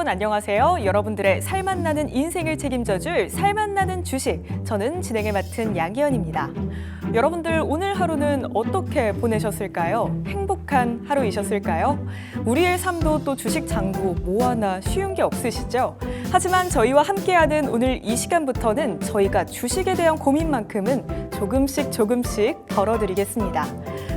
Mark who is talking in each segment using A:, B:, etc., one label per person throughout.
A: 여러분 안녕하세요. 여러분들의 살맛나는 인생을 책임져줄 살맛나는 주식. 저는 진행을 맡은 양희연입니다. 여러분들 오늘 하루는 어떻게 보내셨을까요? 행복한 하루이셨을까요? 우리의 삶도 또 주식 장도 뭐 하나 쉬운 게 없으시죠? 하지만 저희와 함께하는 오늘 이 시간부터는 저희가 주식에 대한 고민만큼은 조금씩 덜어드리겠습니다.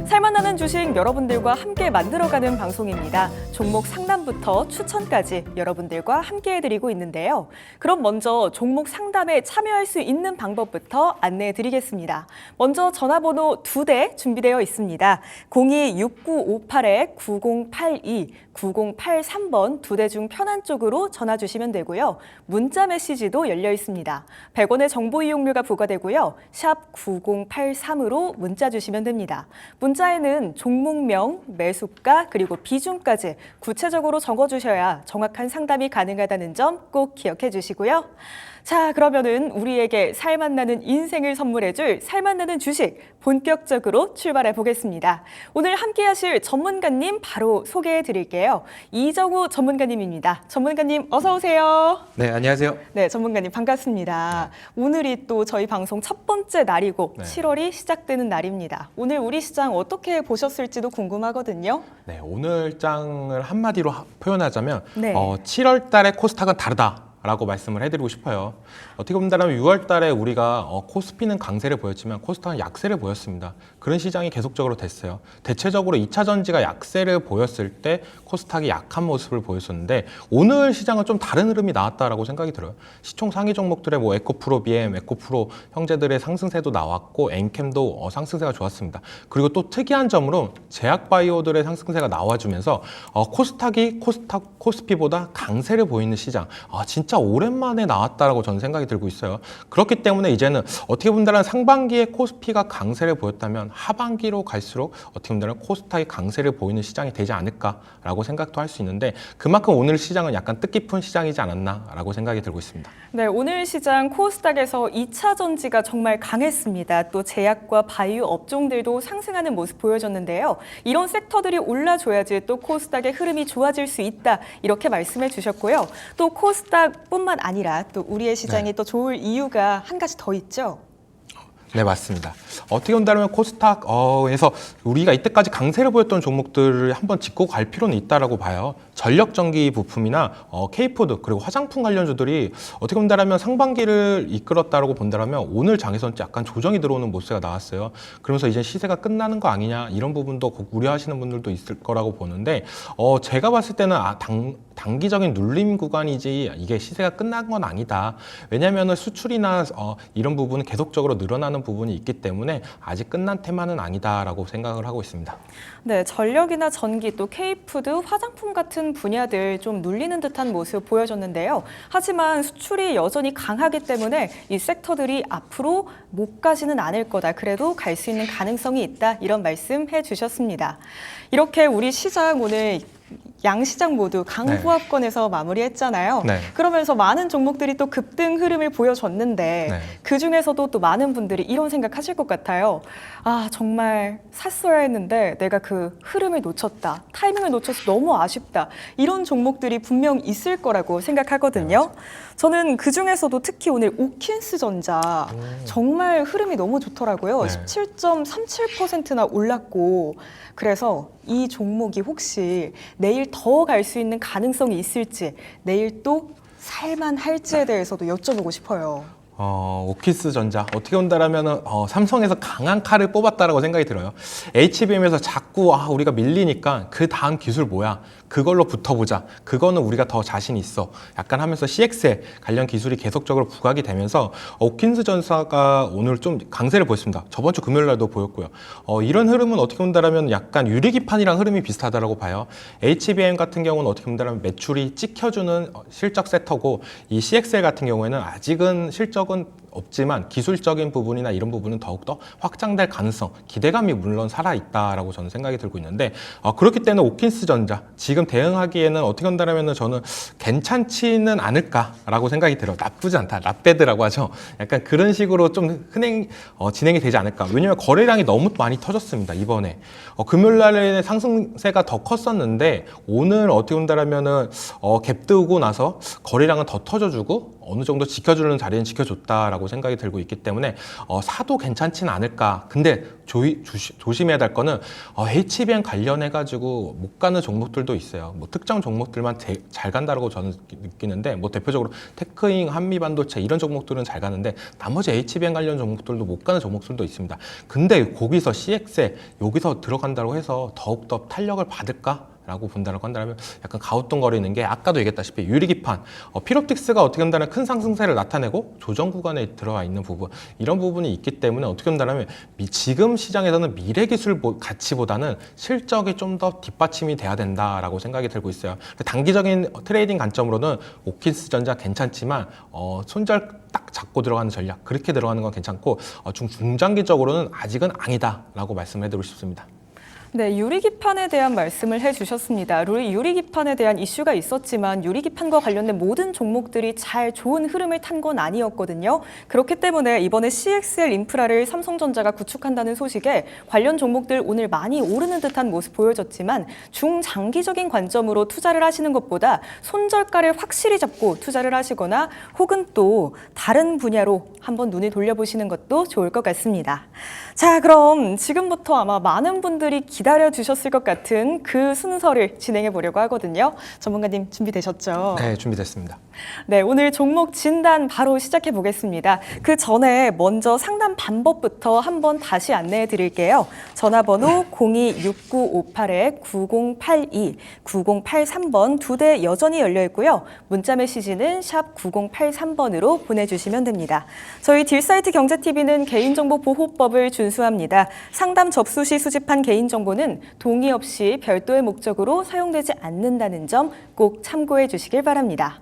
A: 살맛나는 주식 여러분들과 함께 만들어가는 방송입니다. 종목 상담부터 추천까지 여러분들과 함께 해드리고 있는데요. 그럼 먼저 종목 상담에 참여할 수 있는 방법부터 안내해드리겠습니다. 먼저 전화번호 2대 준비되어 있습니다. 026958-9082, 9083번 2대 중 편한 쪽으로 전화 주시면 되고요. 문자 메시지도 열려 있습니다. 100원의 정보 이용료가 부과되고요. 샵 9083으로 문자 주시면 됩니다. 문자에는 종목명, 매수가, 그리고 비중까지 구체적으로 적어주셔야 정확한 상담이 가능하다는 점 꼭 기억해 주시고요. 자, 그러면은 우리에게 살맛나는 인생을 선물해줄 살맛나는 주식 본격적으로 출발해 보겠습니다. 오늘 함께 하실 전문가님 바로 소개해 드릴게요. 이정우 전문가님입니다. 전문가님 어서 오세요.
B: 네, 안녕하세요.
A: 네, 전문가님 반갑습니다. 오늘이 또 저희 방송 첫 번째 날이고 7월이 시작되는 날입니다. 오늘 우리 시장 어떻게 보셨을지도 궁금하거든요.
B: 네, 오늘 장을 한마디로 표현하자면
A: 네.
B: 7월 달에 코스닥은 다르다. 라고 말씀을 해드리고 싶어요. 어떻게 본다면 6월 달에 우리가 코스피는 강세를 보였지만 코스닥은 약세를 보였습니다. 그런 시장이 계속적으로 됐어요. 대체적으로 2차 전지가 약세를 보였을 때 코스닥이 약한 모습을 보였었는데 오늘 시장은 좀 다른 흐름이 나왔다라고 생각이 들어요. 시총 상위 종목들의 에코프로, BM, 에코프로 형제들의 상승세도 나왔고 엔캠도 상승세가 좋았습니다. 그리고 또 특이한 점으로 제약바이오들의 상승세가 나와주면서 코스닥이 코스피보다 강세를 보이는 시장. 진짜 오랜만에 나왔다라고 저는 생각이 들고 있어요. 그렇기 때문에 이제는 어떻게 본다면 상반기에 코스피가 강세를 보였다면 하반기로 갈수록 어떻게 본다면 코스닥이 강세를 보이는 시장이 되지 않을까라고 생각도 할 수 있는데 그만큼 오늘 시장은 약간 뜻깊은 시장이지 않았나라고 생각이 들고 있습니다.
A: 네, 오늘 시장 코스닥에서 2차 전지가 정말 강했습니다. 또 제약과 바이오 업종들도 상승하는 모습 보여줬는데요. 이런 섹터들이 올라줘야지 또 코스닥의 흐름이 좋아질 수 있다. 이렇게 말씀해 주셨고요. 또 코스닥뿐만 아니라 또 우리의 시장이 또 좋을 이유가 한 가지 더 있죠.
B: 네, 맞습니다. 어떻게 본다면 코스닥에서 우리가 이때까지 강세를 보였던 종목들을 한번 짚고 갈 필요는 있다라고 봐요. 전력전기 부품이나 K푸드 그리고 화장품 관련주들이 어떻게 본다면 상반기를 이끌었다라고 본다면 오늘 장에서는 약간 조정이 들어오는 모습이 나왔어요. 그러면서 이제 시세가 끝나는 거 아니냐 이런 부분도 우려하시는 분들도 있을 거라고 보는데 제가 봤을 때는 단기적인 눌림 구간이지 이게 시세가 끝난 건 아니다. 왜냐하면 수출이나 이런 부분은 계속적으로 늘어나는 부분이 있기 때문에 아직 끝난 테마는 아니다라고 생각을 하고 있습니다.
A: 네, 전력이나 전기 또 K푸드, 화장품 같은 분야들 좀 눌리는 듯한 모습 보여줬는데요. 하지만 수출이 여전히 강하기 때문에 이 섹터들이 앞으로 못 가지는 않을 거다. 그래도 갈 수 있는 가능성이 있다. 이런 말씀 해주셨습니다. 이렇게 우리 시장 오늘 양시장 모두 강보합권에서 마무리했잖아요.
B: 네.
A: 그러면서 많은 종목들이 또 급등 흐름을 보여줬는데
B: 네.
A: 그중에서도 또 많은 분들이 이런 생각하실 것 같아요. 정말 샀어야 했는데 내가 그 흐름을 놓쳤다. 타이밍을 놓쳐서 너무 아쉽다. 이런 종목들이 분명 있을 거라고 생각하거든요. 저는 그중에서도 특히 오늘 오킨스 전자 정말 흐름이 너무 좋더라고요.
B: 네.
A: 17.37%나 올랐고 그래서 이 종목이 혹시 내일 더 갈 수 있는 가능성이 있을지 내일 또 살만할지에 대해서도 여쭤보고 싶어요.
B: 오키스 전자 어떻게 본다라면 삼성에서 강한 칼을 뽑았다라고 생각이 들어요. HBM에서 자꾸 우리가 밀리니까 그 다음 기술 뭐야? 그걸로 붙어보자. 그거는 우리가 더 자신 있어. 약간 하면서 CX에 관련 기술이 계속적으로 부각이 되면서 오킨스 전사가 오늘 좀 강세를 보였습니다. 저번 주 금요일 날도 보였고요. 이런 흐름은 어떻게 본다라면 약간 유리기판이랑 흐름이 비슷하다라고 봐요. HBM 같은 경우는 어떻게 본다라면 매출이 찍혀주는 실적 섹터고 이 CXL 같은 경우에는 아직은 실적은 없지만 기술적인 부분이나 이런 부분은 더욱더 확장될 가능성, 기대감이 물론 살아있다라고 저는 생각이 들고 있는데 그렇기 때문에 오킨스전자 지금 대응하기에는 어떻게 한다면 저는 괜찮지는 않을까라고 생각이 들어요. 나쁘지 않다, 낫배드라고 하죠. 약간 그런 식으로 좀 진행이 되지 않을까. 왜냐하면 거래량이 너무 많이 터졌습니다. 이번에 금요일날에는 상승세가 더 컸었는데 오늘 어떻게 본다면은 갭 뜨고 나서 거래량은 더 터져주고 어느 정도 지켜주는 자리는 지켜줬다라고 생각이 들고 있기 때문에 사도 괜찮지는 않을까. 근데 조심해야 될 거는 HBM 관련해가지고 못 가는 종목들도 있어요. 뭐 특정 종목들만 잘 간다라고 저는 느끼는데 뭐 대표적으로 테크잉, 한미반도체 이런 종목들은 잘 가는데 나머지 HBM 관련 종목들도 못 가는 종목들도 있습니다. 근데 거기서 CX에 여기서 들어간다고 해서 더욱더 탄력을 받을까? 라고 본다고 한다면 약간 가우뚱거리는 게 아까도 얘기했다시피 유리기판, 필옵틱스가 어떻게 한다면 큰 상승세를 나타내고 조정 구간에 들어와 있는 부분 이런 부분이 있기 때문에 어떻게 한다면 지금 시장에서는 미래기술 가치보다는 실적이 좀 더 뒷받침이 돼야 된다라고 생각이 들고 있어요. 단기적인 트레이딩 관점으로는 오킨스전자 괜찮지만 손절 딱 잡고 들어가는 전략 그렇게 들어가는 건 괜찮고 중장기적으로는 아직은 아니다라고 말씀을 해드리고 싶습니다.
A: 네, 유리기판에 대한 말씀을 해주셨습니다. 유리기판에 대한 이슈가 있었지만 유리기판과 관련된 모든 종목들이 잘 좋은 흐름을 탄 건 아니었거든요. 그렇기 때문에 이번에 CXL 인프라를 삼성전자가 구축한다는 소식에 관련 종목들 오늘 많이 오르는 듯한 모습 보여졌지만 중장기적인 관점으로 투자를 하시는 것보다 손절가를 확실히 잡고 투자를 하시거나 혹은 또 다른 분야로 한번 눈을 돌려보시는 것도 좋을 것 같습니다. 자, 그럼 지금부터 아마 많은 분들이 기다려 주셨을 것 같은 그 순서를 진행해 보려고 하거든요. 전문가님 준비되셨죠?
B: 네, 준비됐습니다.
A: 네, 오늘 종목 진단 바로 시작해 보겠습니다. 그 전에 먼저 상담 방법부터 한번 다시 안내해 드릴게요. 전화번호 026958-9082, 9083번 두 대 여전히 열려 있고요. 문자 메시지는 샵 9083번으로 보내주시면 됩니다. 저희 딜사이트 경제TV는 개인정보보호법을 준수합니다. 상담 접수 시 수집한 개인정보는 동의 없이 별도의 목적으로 사용되지 않는다는 점 꼭 참고해 주시길 바랍니다.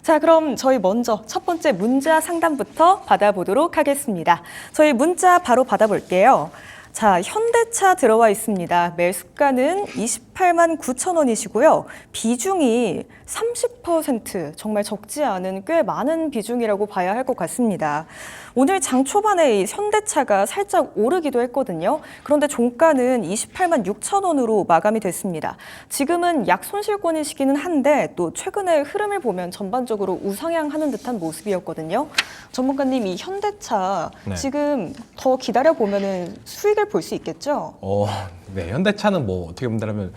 A: 자, 그럼 저희 먼저 첫 번째 문자 상담부터 받아보도록 하겠습니다. 저희 문자 바로 받아볼게요. 자, 현대차 들어와 있습니다. 매수가는 28만 9천 원이시고요. 비중이 30%, 정말 적지 않은 꽤 많은 비중이라고 봐야 할 것 같습니다. 오늘 장 초반에 이 현대차가 살짝 오르기도 했거든요. 그런데 종가는 28만 6천 원으로 마감이 됐습니다. 지금은 약 손실권이시기는 한데 또 최근의 흐름을 보면 전반적으로 우상향하는 듯한 모습이었거든요. 전문가님, 이 현대차
B: 네.
A: 지금 더 기다려보면 수익을 볼 수 있겠죠?
B: 네, 현대차는 뭐 어떻게 본다면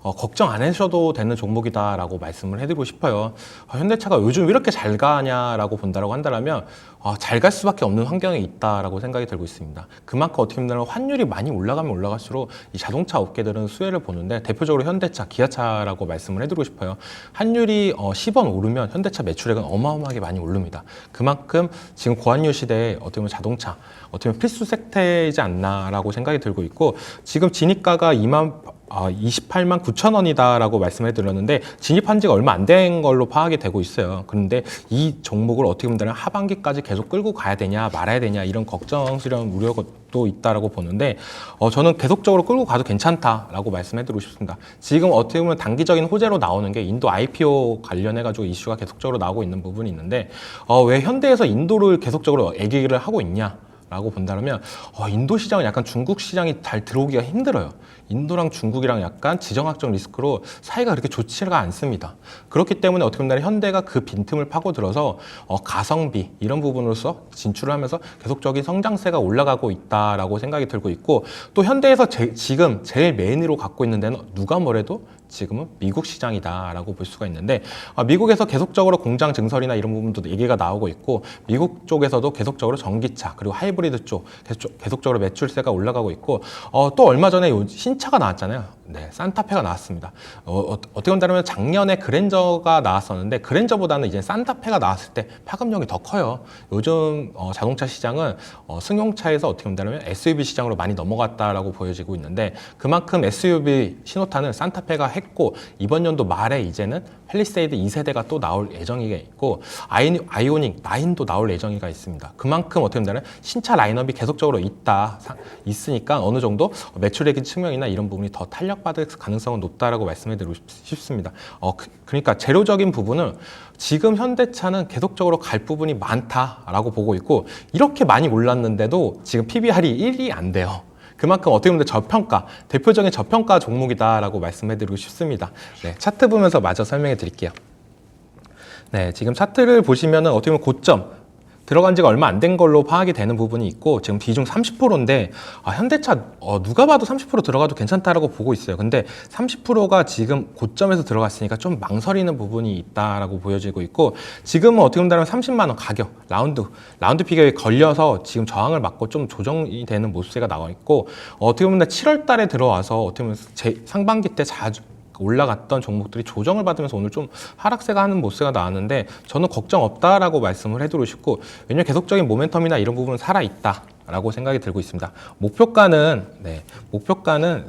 B: 걱정 안 하셔도 되는 종목이다라고 말씀을 해드리고 싶어요. 현대차가 요즘 왜 이렇게 잘 가냐라고 본다라고 한다면 잘 갈 수밖에 없는 환경에 있다라고 생각이 들고 있습니다. 그만큼 어떻게 보면 환율이 많이 올라가면 올라갈수록 이 자동차 업계들은 수혜를 보는데 대표적으로 현대차, 기아차라고 말씀을 해드리고 싶어요. 환율이 10원 오르면 현대차 매출액은 어마어마하게 많이 오릅니다. 그만큼 지금 고환율 시대에 어떻게 보면 자동차, 어떻게 보면 필수 섹터이지 않나라고 생각이 들고 있고 지금 진입가가 28만 9천 원이다라고 말씀해 드렸는데 진입한 지가 얼마 안 된 걸로 파악이 되고 있어요. 그런데 이 종목을 어떻게 보면 하반기까지 계속 끌고 가야 되냐 말아야 되냐 이런 걱정스러운 우려도 있다라고 보는데 저는 계속적으로 끌고 가도 괜찮다라고 말씀해 드리고 싶습니다. 지금 어떻게 보면 단기적인 호재로 나오는 게 인도 IPO 관련해 가지고 이슈가 계속적으로 나오고 있는 부분이 있는데 왜 현대에서 인도를 계속적으로 얘기를 하고 있냐? 라고 본다면 인도 시장은 약간 중국 시장이 잘 들어오기가 힘들어요. 인도랑 중국이랑 약간 지정학적 리스크로 사이가 그렇게 좋지가 않습니다. 그렇기 때문에 어떻게 보면 현대가 그 빈틈을 파고들어서 가성비 이런 부분으로서 진출을 하면서 계속적인 성장세가 올라가고 있다라고 생각이 들고 있고 또 현대에서 지금 제일 메인으로 갖고 있는 데는 누가 뭐래도 지금은 미국 시장이다라고 볼 수가 있는데 미국에서 계속적으로 공장 증설이나 이런 부분도 얘기가 나오고 있고 미국 쪽에서도 계속적으로 전기차 그리고 하이브리드 쪽 계속적으로 매출세가 올라가고 있고 또 얼마 전에 신차가 나왔잖아요. 네, 산타페가 나왔습니다. 어떻게 본다면 작년에 그랜저가 나왔었는데 그랜저보다는 이제 산타페가 나왔을 때 파급력이 더 커요. 요즘 자동차 시장은 승용차에서 어떻게 본다면 SUV 시장으로 많이 넘어갔다라고 보여지고 있는데 그만큼 SUV 신호탄을 산타페가 했고 이번 연도 말에 이제는 팰리세이드 2세대가 또 나올 예정이가 있고 아이오닉 9도 나올 예정이가 있습니다. 그만큼 어떻게 본다면 신차 라인업이 계속적으로 있으니까 어느 정도 매출액의 측면이나 이런 부분이 더 탄력받을 가능성은 높다라고 말씀해드리고 싶습니다. 그러니까 재료적인 부분은 지금 현대차는 계속적으로 갈 부분이 많다라고 보고 있고 이렇게 많이 올랐는데도 지금 PBR이 1이 안 돼요. 그만큼 어떻게 보면 저평가, 대표적인 저평가 종목이다라고 말씀해드리고 싶습니다. 네, 차트 보면서 마저 설명해 드릴게요. 네, 지금 차트를 보시면은 어떻게 보면 고점, 들어간 지가 얼마 안 된 걸로 파악이 되는 부분이 있고 지금 비중 30%인데 현대차 누가 봐도 30% 들어가도 괜찮다라고 보고 있어요. 근데 30%가 지금 고점에서 들어갔으니까 좀 망설이는 부분이 있다라고 보여지고 있고 지금은 어떻게 보면 30만 원 가격 라운드 피겨에 걸려서 지금 저항을 맞고 좀 조정이 되는 모습세가 나와 있고 어떻게 보면 7월 달에 들어와서 어떻게 보면 상반기 때 자주 올라갔던 종목들이 조정을 받으면서 오늘 좀 하락세가 하는 모습가 나왔는데 저는 걱정 없다라고 말씀을 해드리고 싶고 왜냐하면 계속적인 모멘텀이나 이런 부분은 살아있다라고 생각이 들고 있습니다. 목표가는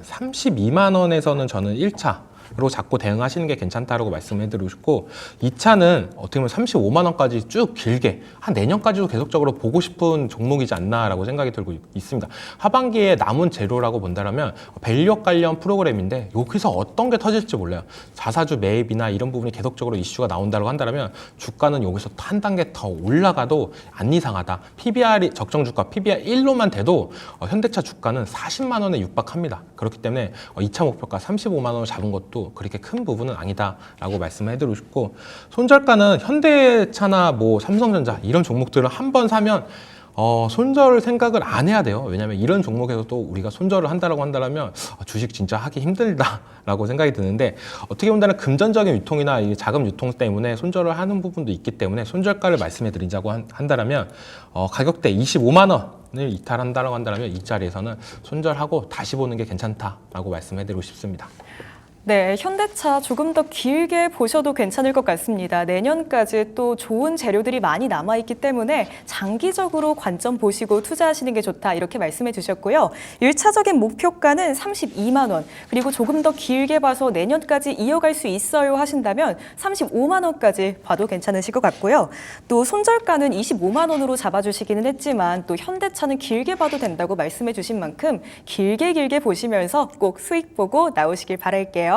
B: 32만 원에서는 저는 1차로 잡고 대응하시는 게 괜찮다라고 말씀해드리고 싶고 2차는 어떻게 보면 35만 원까지 쭉 길게 한 내년까지도 계속적으로 보고 싶은 종목이지 않나라고 생각이 들고 있습니다. 하반기에 남은 재료라고 본다면 밸류업 관련 프로그램인데 여기서 어떤 게 터질지 몰라요. 자사주 매입이나 이런 부분이 계속적으로 이슈가 나온다고 한다면 주가는 여기서 한 단계 더 올라가도 안 이상하다. PBR이 적정 주가 PBR 1로만 돼도 현대차 주가는 40만 원에 육박합니다. 그렇기 때문에 2차 목표가 35만 원을 잡은 것도 그렇게 큰 부분은 아니다라고 말씀해드리고 싶고 손절가는 현대차나 뭐 삼성전자 이런 종목들을 한 번 사면 손절 생각을 안 해야 돼요. 왜냐하면 이런 종목에서 또 우리가 손절을 한다라고 한다면 주식 진짜 하기 힘들다라고 생각이 드는데 어떻게 보면 금전적인 유통이나 이 자금 유통 때문에 손절을 하는 부분도 있기 때문에 손절가를 말씀해 드리자고 한다면 가격대 25만 원을 이탈한다라고 한다면 이 자리에서는 손절하고 다시 보는 게 괜찮다라고 말씀해 드리고 싶습니다.
A: 네, 현대차 조금 더 길게 보셔도 괜찮을 것 같습니다. 내년까지 또 좋은 재료들이 많이 남아있기 때문에 장기적으로 관점 보시고 투자하시는 게 좋다 이렇게 말씀해 주셨고요. 1차적인 목표가는 32만 원 그리고 조금 더 길게 봐서 내년까지 이어갈 수 있어요 하신다면 35만 원까지 봐도 괜찮으실 것 같고요. 또 손절가는 25만 원으로 잡아주시기는 했지만 또 현대차는 길게 봐도 된다고 말씀해 주신 만큼 길게 보시면서 꼭 수익 보고 나오시길 바랄게요.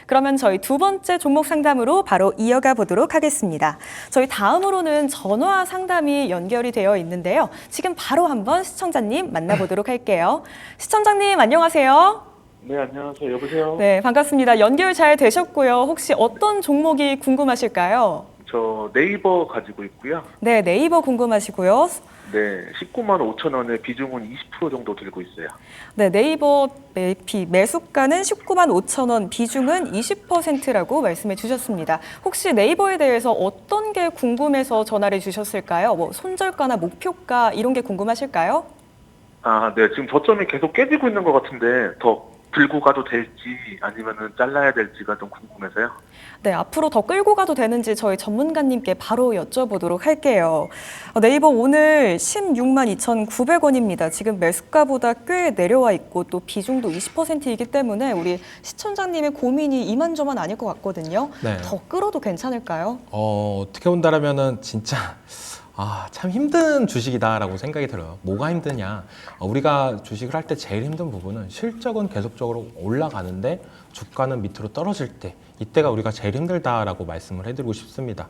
A: 그러면 저희 두 번째 종목 상담으로 바로 이어가 보도록 하겠습니다. 저희 다음으로는 전화 상담이 연결이 되어 있는데요. 지금 바로 한번 시청자님 만나보도록 할게요. 시청자님 안녕하세요.
C: 네, 안녕하세요. 여보세요?
A: 네, 반갑습니다. 연결 잘 되셨고요. 혹시 어떤 종목이 궁금하실까요?
C: 저 네이버 가지고 있고요.
A: 네, 네이버 궁금하시고요.
C: 네, 19만 5천 원에 비중은 20% 정도 들고 있어요.
A: 네, 네이버 매수가는 19만 5천 원, 비중은 20%라고 말씀해 주셨습니다. 혹시 네이버에 대해서 어떤 게 궁금해서 전화를 주셨을까요? 뭐 손절가나 목표가 이런 게 궁금하실까요?
C: 아, 네, 지금 저점이 계속 깨지고 있는 것 같은데 더 들고 가도 될지 아니면은 잘라야 될지가 좀 궁금해서요.
A: 네, 앞으로 더 끌고 가도 되는지 저희 전문가님께 바로 여쭤보도록 할게요. 네이버 오늘 16만 2,900원입니다. 지금 매수가보다 꽤 내려와 있고 또 비중도 20%이기 때문에 우리 시청자님의 고민이 이만저만 아닐 것 같거든요.
B: 네.
A: 더 끌어도 괜찮을까요?
B: 어떻게 본다라면은 진짜 참 힘든 주식이다라고 생각이 들어요. 뭐가 힘드냐? 우리가 주식을 할 때 제일 힘든 부분은 실적은 계속적으로 올라가는데 주가는 밑으로 떨어질 때 이때가 우리가 제일 힘들다라고 말씀을 해드리고 싶습니다.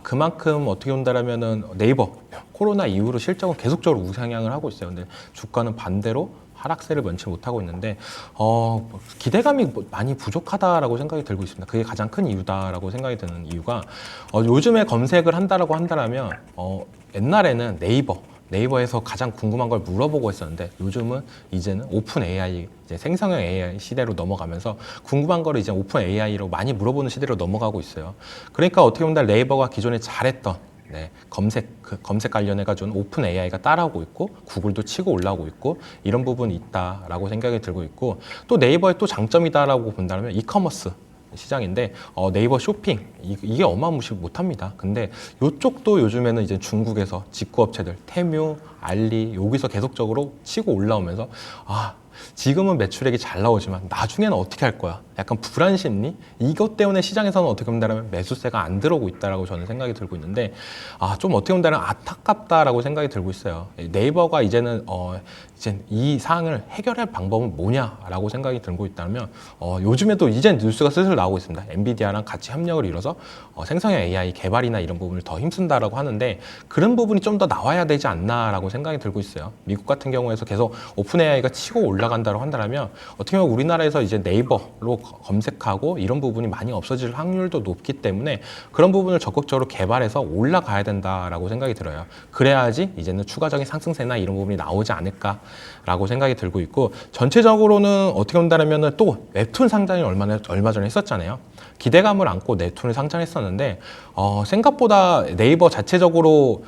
B: 그만큼 어떻게 본다라면은 네이버 코로나 이후로 실적은 계속적으로 우상향을 하고 있어요. 근데 주가는 반대로 하락세를 면치 못하고 있는데 기대감이 많이 부족하다라고 생각이 들고 있습니다. 그게 가장 큰 이유다라고 생각이 드는 이유가 요즘에 검색을 한다라고 한다면 옛날에는 네이버에서 가장 궁금한 걸 물어보고 했었는데 요즘은 이제는 오픈 AI 이제 생성형 AI 시대로 넘어가면서 궁금한 거를 이제 오픈 AI로 많이 물어보는 시대로 넘어가고 있어요. 그러니까 어떻게 보면 네이버가 기존에 잘했던 네, 검색 관련해가지고 오픈 AI가 따라오고 있고 구글도 치고 올라오고 있고 이런 부분이 있다라고 생각이 들고 있고 또 네이버의 또 장점이다라고 본다면 이커머스 시장인데 네이버 쇼핑 이게 어마무시 못합니다. 근데 이쪽도 요즘에는 이제 중국에서 직구업체들 테뮤, 알리 여기서 계속적으로 치고 올라오면서 지금은 매출액이 잘 나오지만 나중에는 어떻게 할 거야? 약간 불안 심리? 이것 때문에 시장에서는 어떻게 본다면 매수세가 안 들어오고 있다라고 저는 생각이 들고 있는데 좀 어떻게 본다면 안타깝다라고 생각이 들고 있어요. 네이버가 이제는 이제 이 사항을 해결할 방법은 뭐냐라고 생각이 들고 있다면 요즘에도 이제 뉴스가 슬슬 나오고 있습니다. 엔비디아랑 같이 협력을 이뤄서 생성형 AI 개발이나 이런 부분을 더 힘쓴다라고 하는데 그런 부분이 좀 더 나와야 되지 않나라고 생각이 들고 있어요. 미국 같은 경우에서 계속 오픈 AI가 치고 올라간다고 한다면 어떻게 보면 우리나라에서 이제 네이버로 검색하고 이런 부분이 많이 없어질 확률도 높기 때문에 그런 부분을 적극적으로 개발해서 올라가야 된다라고 생각이 들어요. 그래야지 이제는 추가적인 상승세나 이런 부분이 나오지 않을까라고 생각이 들고 있고 전체적으로는 어떻게 본다면 또 웹툰 상장이 얼마 전에 했었잖아요. 기대감을 안고 웹툰을 상장했었는데 생각보다 네이버 자체적으로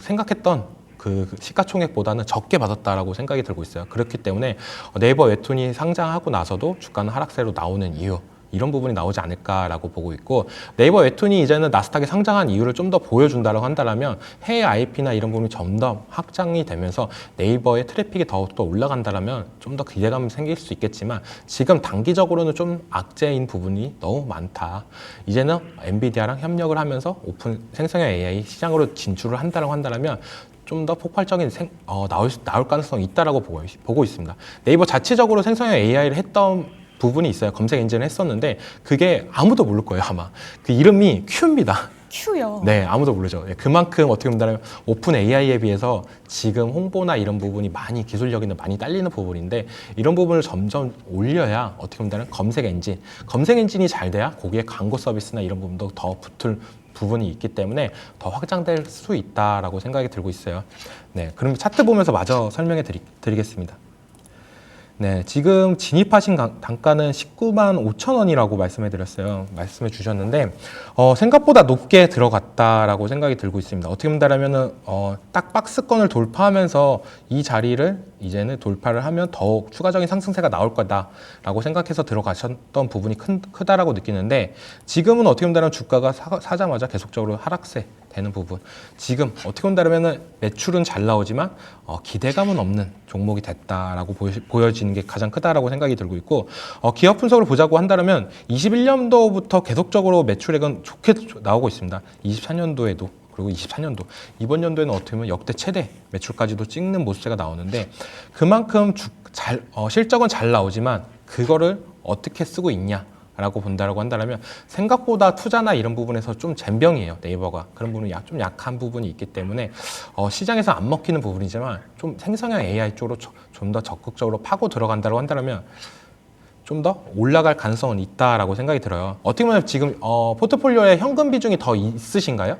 B: 생각했던 그 시가총액보다는 적게 받았다라고 생각이 들고 있어요. 그렇기 때문에 네이버 웹툰이 상장하고 나서도 주가는 하락세로 나오는 이유 이런 부분이 나오지 않을까라고 보고 있고 네이버 웹툰이 이제는 나스닥에 상장한 이유를 좀 더 보여준다고 한다면 해외 IP나 이런 부분이 좀 더 확장이 되면서 네이버의 트래픽이 더욱더 올라간다면 좀 더 기대감이 생길 수 있겠지만 지금 단기적으로는 좀 악재인 부분이 너무 많다. 이제는 엔비디아랑 협력을 하면서 오픈 생성형 AI 시장으로 진출을 한다고 한다면 좀 더 폭발적인 나올 가능성이 있다라고 보고 있습니다. 네이버 자체적으로 생성형 AI를 했던 부분이 있어요. 검색 엔진을 했었는데 그게 아무도 모를 거예요, 아마. 그 이름이 큐입니다.
A: 큐요.
B: 네, 아무도 모르죠. 그만큼 어떻게 보면 오픈 AI에 비해서 지금 홍보나 이런 부분이 많이 기술력이 많이 딸리는 부분인데 이런 부분을 점점 올려야 어떻게 보면 검색 엔진이 잘 돼야 거기에 광고 서비스나 이런 부분도 더 붙을 부분이 있기 때문에 더 확장될 수 있다라고 생각이 들고 있어요. 네, 그럼 차트 보면서 마저 설명해 드리겠습니다. 네, 지금 진입하신 단가는 19만 5천 원이라고 말씀해 주셨는데 생각보다 높게 들어갔다라고 생각이 들고 있습니다. 어떻게 본다면은 딱 박스권을 돌파하면서 이 자리를 이제는 돌파를 하면 더욱 추가적인 상승세가 나올 거다라고 생각해서 들어가셨던 부분이 크다라고 느끼는데 지금은 어떻게 본다면 주가가 사자마자 계속적으로 하락세 되는 부분. 지금 어떻게 본다면 매출은 잘 나오지만 기대감은 없는 종목이 됐다라고 보여지는 게 가장 크다라고 생각이 들고 있고 기업 분석을 보자고 한다면 21년도부터 계속적으로 매출액은 좋게 나오고 있습니다. 24년도에도 그리고 24년도 이번 연도에는 어떻게 보면 역대 최대 매출까지도 찍는 모습세가 나오는데 그만큼 실적은 잘 나오지만 그거를 어떻게 쓰고 있냐 라고 본다라고 한다면 생각보다 투자나 이런 부분에서 좀 젬병이에요. 네이버가 그런 부분이 좀 약한 부분이 있기 때문에 시장에서 안 먹히는 부분이지만 좀 생성형 AI 쪽으로 좀 더 적극적으로 파고 들어간다고 한다면 좀 더 올라갈 가능성은 있다라고 생각이 들어요. 어떻게 보면 지금 포트폴리오에 현금 비중이 더 있으신가요?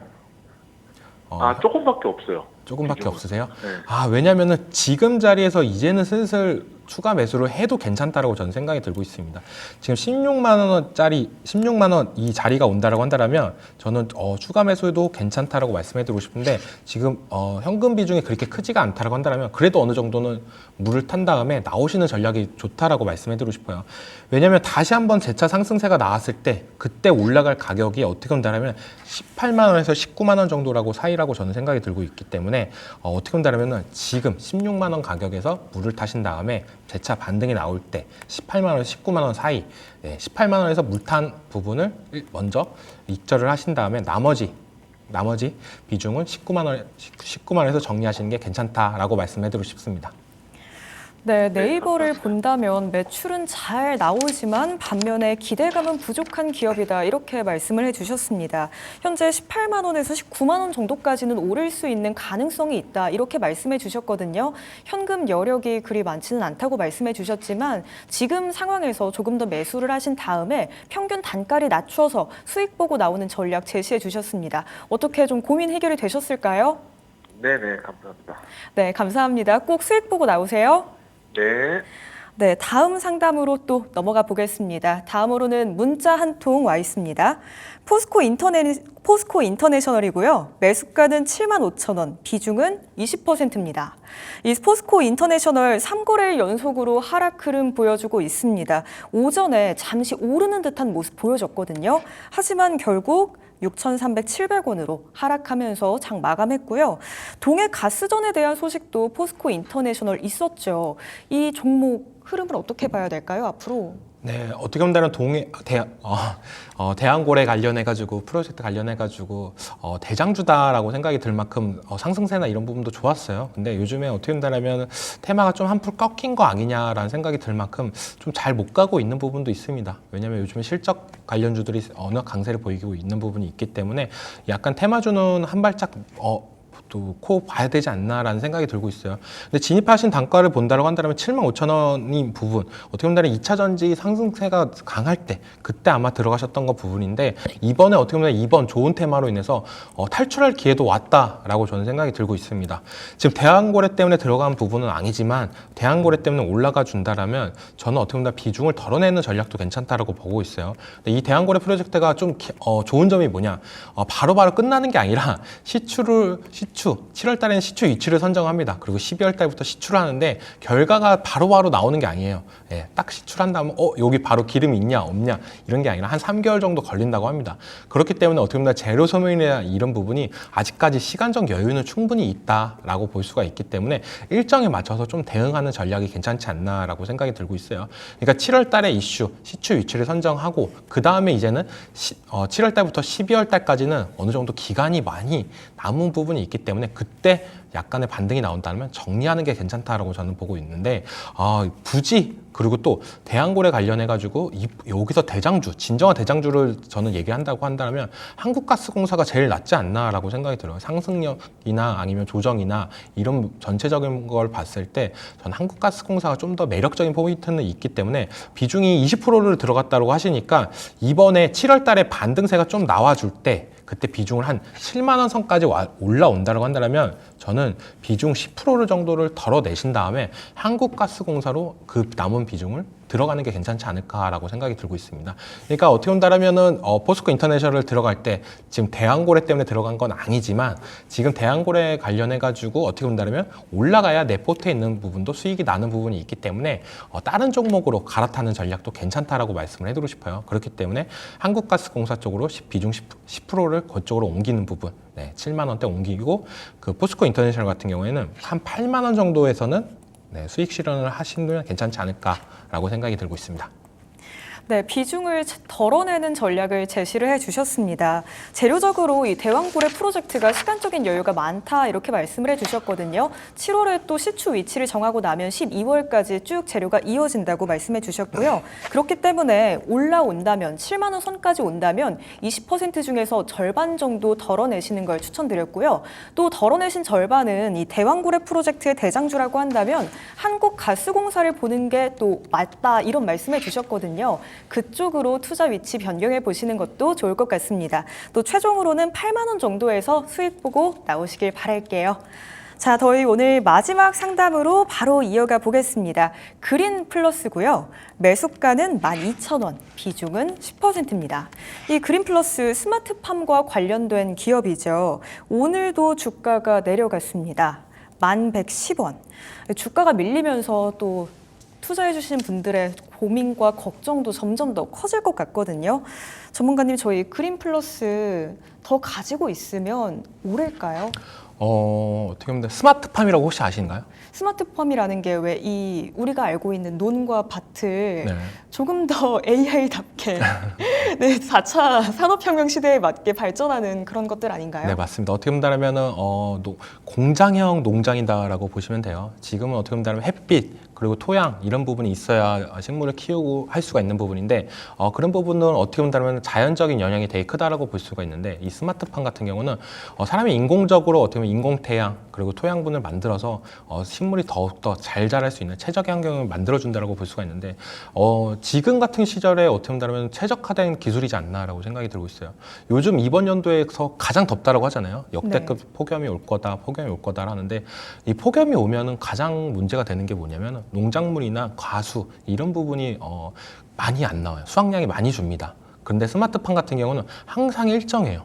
C: 조금밖에 없어요.
B: 조금밖에 없으세요?
C: 네.
B: 왜냐면은 지금 자리에서 이제는 슬슬 추가 매수를 해도 괜찮다라고 저는 생각이 들고 있습니다. 지금 16만 원 이 자리가 온다라고 한다면 저는 추가 매수해도 괜찮다라고 말씀해드리고 싶은데 지금 현금 비중이 그렇게 크지가 않다라고 한다면 그래도 어느 정도는 물을 탄 다음에 나오시는 전략이 좋다라고 말씀해드리고 싶어요. 왜냐하면 다시 한번 재차 상승세가 나왔을 때 그때 올라갈 가격이 어떻게 본다면 18만 원에서 19만 원 정도라고 사이라고 저는 생각이 들고 있기 때문에 어떻게 본다면 지금 16만 원 가격에서 물을 타신 다음에 재차 반등이 나올 때 18만 원에서 19만 원 사이 18만 원에서 물탄 부분을 먼저 입절을 하신 다음에 나머지 비중은 19만 원에서 정리하시는 게 괜찮다라고 말씀해드리고 싶습니다.
A: 네, 네이버를 본다면 매출은 잘 나오지만 반면에 기대감은 부족한 기업이다 이렇게 말씀을 해주셨습니다. 현재 18만 원에서 19만 원 정도까지는 오를 수 있는 가능성이 있다 이렇게 말씀해 주셨거든요. 현금 여력이 그리 많지는 않다고 말씀해 주셨지만 지금 상황에서 조금 더 매수를 하신 다음에 평균 단가를 낮춰서 수익 보고 나오는 전략 제시해 주셨습니다. 어떻게 좀 고민 해결이 되셨을까요?
C: 네네, 감사합니다.
A: 네, 감사합니다. 꼭 수익 보고 나오세요.
C: 네.
A: 네, 다음 상담으로 또 넘어가 보겠습니다. 다음으로는 문자 한 통 와 있습니다. 포스코 인터내셔널이고요. 매수가는 75,000원, 비중은 20%입니다. 이 포스코 인터내셔널 3거래일 연속으로 하락 흐름 보여주고 있습니다. 오전에 잠시 오르는 듯한 모습 보여줬거든요. 하지만 결국 6,300, 700원으로 하락하면서 장 마감했고요. 동해 가스전에 대한 소식도 포스코 인터내셔널 있었죠. 이 종목 흐름을 어떻게 봐야 될까요, 앞으로?
B: 네, 어떻게 보면 대한고래 관련해가지고 프로젝트 관련해가지고 대장주다라고 생각이 들 만큼 상승세나 이런 부분도 좋았어요. 근데 요즘에 어떻게 본다면 테마가 좀 한풀 꺾인 거 아니냐라는 생각이 들 만큼 좀 잘 못 가고 있는 부분도 있습니다. 왜냐하면 요즘에 실적 관련주들이 어느 강세를 보이고 있는 부분이 있기 때문에 약간 테마주는 한 발짝 또 코 봐야 되지 않나라는 생각이 들고 있어요. 근데 진입하신 단가를 본다고 한다면 75,000원인 부분, 어떻게 보면 2차 전지 상승세가 강할 때 그때 아마 들어가셨던 거 부분인데 이번에 어떻게 보면 이번 좋은 테마로 인해서 탈출할 기회도 왔다라고 저는 생각이 들고 있습니다. 지금 대한고래 때문에 들어간 부분은 아니지만 대한고래 때문에 올라가 준다라면 저는 어떻게 보면 비중을 덜어내는 전략도 괜찮다라고 보고 있어요. 근데 이 대한고래 프로젝트가 좀 좋은 점이 뭐냐? 바로바로 끝나는 게 아니라 시추 7월 달에는 시추 위치를 선정합니다. 그리고 12월 달부터 시추를 하는데 결과가 바로바로 나오는 게 아니에요. 예, 딱 시추를 한다면 여기 바로 기름이 있냐 없냐 이런 게 아니라 한 3개월 정도 걸린다고 합니다. 그렇기 때문에 어떻게 보면 재료 소멸이나 이런 부분이 아직까지 시간적 여유는 충분히 있다라고 볼 수가 있기 때문에 일정에 맞춰서 좀 대응하는 전략이 괜찮지 않나라고 생각이 들고 있어요. 그러니까 7월 달에 시추 위치를 선정하고 그 다음에 이제는 7월 달부터 12월 달까지는 어느 정도 기간이 많이 남은 부분이 있기 때문에 그때 약간의 반등이 나온다면 정리하는 게 괜찮다라고 저는 보고 있는데 굳이 그리고 또 대한고래 관련해가지고 여기서 대장주, 진정한 대장주를 저는 얘기한다고 한다면 한국가스공사가 제일 낫지 않나라고 생각이 들어요. 상승력이나 아니면 조정이나 이런 전체적인 걸 봤을 때 저는 한국가스공사가 좀 더 매력적인 포인트는 있기 때문에 비중이 20%를 들어갔다고 하시니까 이번에 7월 달에 반등세가 좀 나와줄 때 그때 비중을 한 7만 원 선까지 올라온다고 한다면 저는 비중 10% 정도를 덜어내신 다음에 한국가스공사로 그 남은 비중을 들어가는 게 괜찮지 않을까라고 생각이 들고 있습니다. 그러니까 어떻게 본다면은 포스코 인터내셔널 들어갈 때 지금 대한고래 때문에 들어간 건 아니지만 지금 대한고래 관련해 가지고 어떻게 본다면 올라가야 내 포트에 있는 부분도 수익이 나는 부분이 있기 때문에 다른 종목으로 갈아타는 전략도 괜찮다라고 말씀을 해드리고 싶어요. 그렇기 때문에 한국가스공사 쪽으로 비중 10%를 그쪽으로 옮기는 부분, 7만 원대 옮기고 그 포스코 인터내셔널 같은 경우에는 한 8만 원 정도에서는 수익 실현을 하시면 괜찮지 않을까라고 생각이 들고 있습니다.
A: 네, 비중을 덜어내는 전략을 제시를 해주셨습니다. 재료적으로 이 대왕고래 프로젝트가 시간적인 여유가 많다 이렇게 말씀을 해주셨거든요. 7월에 또 시추 위치를 정하고 나면 12월까지 쭉 재료가 이어진다고 말씀해 주셨고요. 그렇기 때문에 올라온다면 7만 원 선까지 온다면 20% 중에서 절반 정도 덜어내시는 걸 추천드렸고요. 또 덜어내신 절반은 이 대왕고래 프로젝트의 대장주라고 한다면 한국가스공사를 보는 게 또 맞다 이런 말씀해 주셨거든요. 그쪽으로 투자 위치 변경해 보시는 것도 좋을 것 같습니다. 또 최종으로는 8만 원 정도에서 수익 보고 나오시길 바랄게요. 자, 저희 오늘 마지막 상담으로 바로 이어가 보겠습니다. 그린 플러스고요. 매수가는 12,000원, 비중은 10%입니다. 이 그린 플러스 스마트팜과 관련된 기업이죠. 오늘도 주가가 내려갔습니다. 1110원. 주가가 밀리면서 또 투자해 주시는 분들의 고민과 걱정도 점점 더 커질 것 같거든요. 전문가님, 저희 그린 플러스 더 가지고 있으면 오를까요?
B: 어떻게 보면 스마트팜이라고 혹시 아시나요?
A: 스마트팜이라는 게 왜 우리가 알고 있는 논과 밭을 조금 더 AI답게 4차 산업혁명 시대에 맞게 발전하는 그런 것들 아닌가요?
B: 네, 맞습니다. 어떻게 본다면 공장형 농장이다라고 보시면 돼요. 지금은 어떻게 본다면 햇빛 그리고 토양 이런 부분이 있어야 식물을 수익률을 키우고 할 수가 있는 부분인데 그런 부분은 어떻게 본다면 자연적인 영향이 되게 크다라고 볼 수가 있는데 이 스마트팜 같은 경우는 사람이 인공적으로 어떻게 보면 인공태양 그리고 토양분을 만들어서 식물이 더욱더 잘 자랄 수 있는 최적의 환경을 만들어준다라고 볼 수가 있는데 지금 같은 시절에 어떻게 본다면 최적화된 기술이지 않나라고 생각이 들고 있어요. 요즘 이번 연도에서 가장 덥다라고 하잖아요. 역대급
A: 네.
B: 폭염이 올 거다 하는데 이 폭염이 오면은 가장 문제가 되는 게 뭐냐면 농작물이나 과수 이런 부분이 많이 안 나와요. 수확량이 많이 줍니다. 그런데 스마트팜 같은 경우는 항상 일정해요.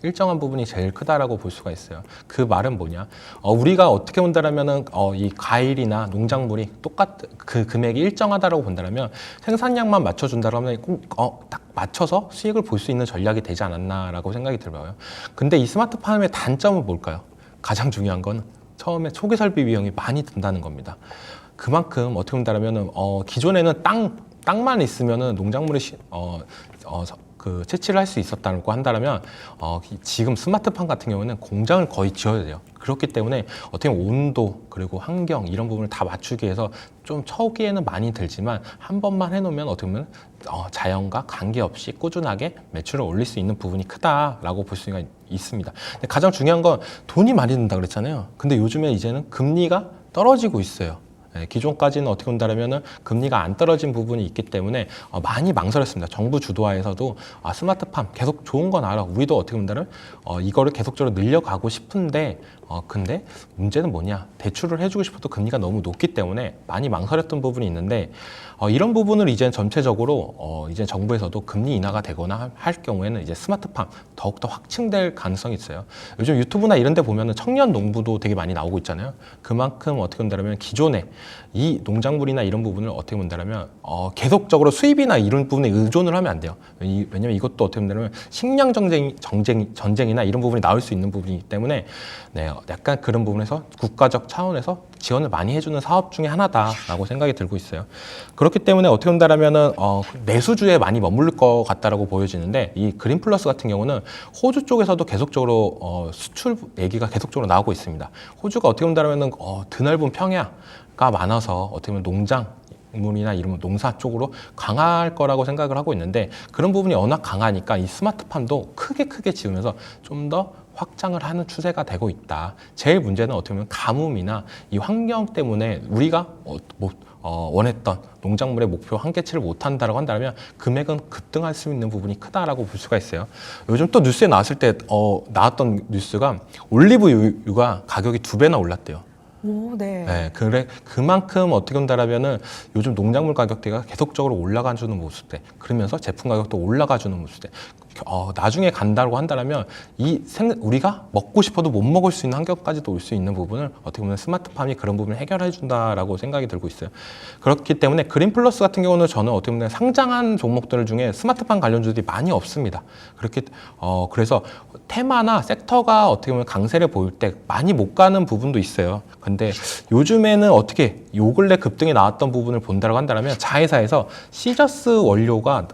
B: 일정한 부분이 제일 크다라고 볼 수가 있어요. 그 말은 뭐냐? 우리가 어떻게 본다라면은 이 과일이나 농작물이 그 금액이 일정하다라고 본다라면 생산량만 맞춰준다라면 딱 맞춰서 수익을 볼 수 있는 전략이 되지 않았나라고 생각이 들어요. 근데 이 스마트팜의 단점은 뭘까요? 가장 중요한 건 처음에 초기 설비 비용이 많이 든다는 겁니다. 그만큼 어떻게 본다라면은 기존에는 땅만 있으면은 농작물이 채취를 할 수 있었다고 한다면 지금 스마트팜 같은 경우는 공장을 거의 지어야 돼요. 그렇기 때문에 어떻게 보면 온도 그리고 환경 이런 부분을 다 맞추기 위해서 좀 초기에는 많이 들지만 한 번만 해놓으면 어떻게 보면 자연과 관계없이 꾸준하게 매출을 올릴 수 있는 부분이 크다라고 볼 수가 있습니다. 근데 가장 중요한 건 돈이 많이 든다 그랬잖아요. 근데 요즘에 이제는 금리가 떨어지고 있어요. 기존까지는 어떻게 본다면은 금리가 안 떨어진 부분이 있기 때문에 많이 망설였습니다. 정부 주도하에서도 스마트팜 계속 좋은 건 알아. 우리도 어떻게 본다면 이거를 계속적으로 늘려가고 싶은데 근데 문제는 뭐냐? 대출을 해주고 싶어도 금리가 너무 높기 때문에 많이 망설였던 부분이 있는데 이런 부분을 이제 전체적으로 이제 정부에서도 금리 인하가 되거나 할 경우에는 이제 스마트팜 더욱더 확충될 가능성이 있어요. 요즘 유튜브나 이런 데 보면은 청년 농부도 되게 많이 나오고 있잖아요. 그만큼 어떻게 본다면 기존에 이 농작물이나 이런 부분을 어떻게 본다면 계속적으로 수입이나 이런 부분에 의존을 하면 안 돼요. 왜냐면 이것도 어떻게 본다면 식량 전쟁이나 이런 부분이 나올 수 있는 부분이기 때문에 네, 약간 그런 부분에서 국가적 차원에서 지원을 많이 해주는 사업 중에 하나다라고 생각이 들고 있어요. 그렇기 때문에 어떻게 본다면은 내수주에 많이 머무를 것 같다라고 보여지는데 이 그린 플러스 같은 경우는 호주 쪽에서도 계속적으로 수출 얘기가 계속적으로 나오고 있습니다. 호주가 어떻게 본다면은 드넓은 평야가 많아서 어떻게 보면 농작물이나 이런 농사 쪽으로 강할 거라고 생각을 하고 있는데 그런 부분이 워낙 강하니까 이 스마트팜도 크게 지으면서 좀 더 확장을 하는 추세가 되고 있다. 제일 문제는 어떻게 보면 가뭄이나 이 환경 때문에 우리가 원했던 농작물의 목표 한계치를 못한다고 한다면 금액은 급등할 수 있는 부분이 크다라고 볼 수가 있어요. 요즘 또 뉴스에 나왔을 때 나왔던 뉴스가 올리브유가 가격이 2배나 올랐대요.
A: 오, 네.
B: 네, 그만큼 어떻게 본다라면은 요즘 농작물 가격대가 계속적으로 올라가주는 모습들, 그러면서 제품 가격도 올라가주는 모습들. 나중에 간다고 한다면 우리가 먹고 싶어도 못 먹을 수 있는 환경까지도 올 수 있는 부분을 어떻게 보면 스마트팜이 그런 부분을 해결해 준다라고 생각이 들고 있어요. 그렇기 때문에 그린 플러스 같은 경우는 저는 어떻게 보면 상장한 종목들 중에 스마트팜 관련주들이 많이 없습니다. 그래서 테마나 섹터가 어떻게 보면 강세를 보일 때 많이 못 가는 부분도 있어요. 근데 요즘에는 어떻게 요 근래 급등이 나왔던 부분을 본다고 한다면 자회사에서 시저스 원료가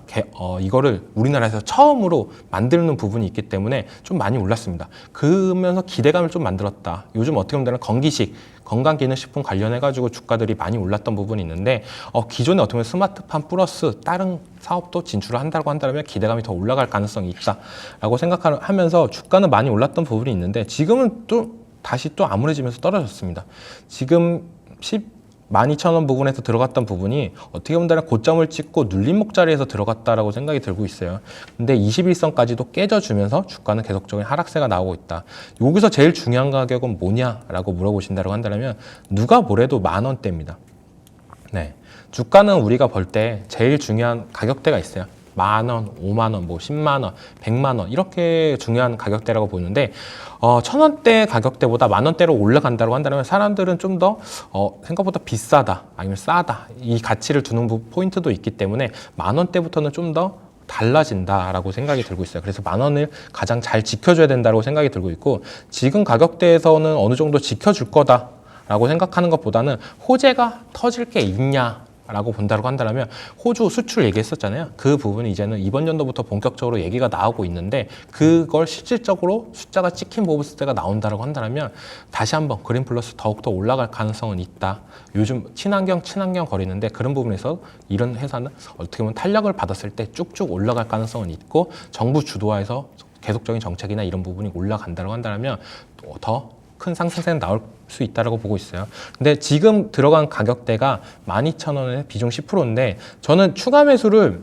B: 이거를 우리나라에서 처음으로 만드는 부분이 있기 때문에 좀 많이 올랐습니다. 그러면서 기대감을 좀 만들었다. 요즘 어떻게 보면 건기식, 건강기능식품 관련해가지고 주가들이 많이 올랐던 부분이 있는데 기존에 어떻게 보면 스마트팜 플러스 다른 사업도 진출을 한다고 한다면 기대감이 더 올라갈 가능성이 있다라고 생각하면서 주가는 많이 올랐던 부분이 있는데 지금은 다시 암울해지면서 떨어졌습니다. 지금 12,000원 부분에서 들어갔던 부분이 어떻게 보면 고점을 찍고 눌림목 자리에서 들어갔다라고 생각이 들고 있어요. 근데 21선까지도 깨져주면서 주가는 계속적인 하락세가 나오고 있다. 여기서 제일 중요한 가격은 뭐냐라고 물어보신다고 한다면 누가 뭐래도 10,000원대입니다. 네, 주가는 우리가 볼 때 제일 중요한 가격대가 있어요. 10,000원, 50,000원, 100,000원, 100,000원 이렇게 중요한 가격대라고 보는데 1,000원대 가격대보다 10,000원대로 올라간다고 한다면 사람들은 좀 더 생각보다 비싸다 아니면 싸다 이 가치를 두는 포인트도 있기 때문에 10,000원대부터는 좀 더 달라진다라고 생각이 들고 있어요. 그래서 10,000원을 가장 잘 지켜줘야 된다고 생각이 들고 있고 지금 가격대에서는 어느 정도 지켜줄 거다라고 생각하는 것보다는 호재가 터질 게 있냐 있다라고 본다고 한다면 호주 수출 얘기했었잖아요. 그 부분이 이제는 이번 연도부터 본격적으로 얘기가 나오고 있는데 그걸 실질적으로 숫자가 찍힌 보브스가 나온다고 한다면 다시 한번 그린 플러스 더욱더 올라갈 가능성은 있다. 요즘 친환경 거리는데 그런 부분에서 이런 회사는 어떻게 보면 탄력을 받았을 때 쭉쭉 올라갈 가능성은 있고 정부 주도하에서 계속적인 정책이나 이런 부분이 올라간다고 한다면 더 큰 상승세는 나올 수 있다고 보고 있어요. 근데 지금 들어간 가격대가 12,000원에 비중 10%인데 저는 추가 매수를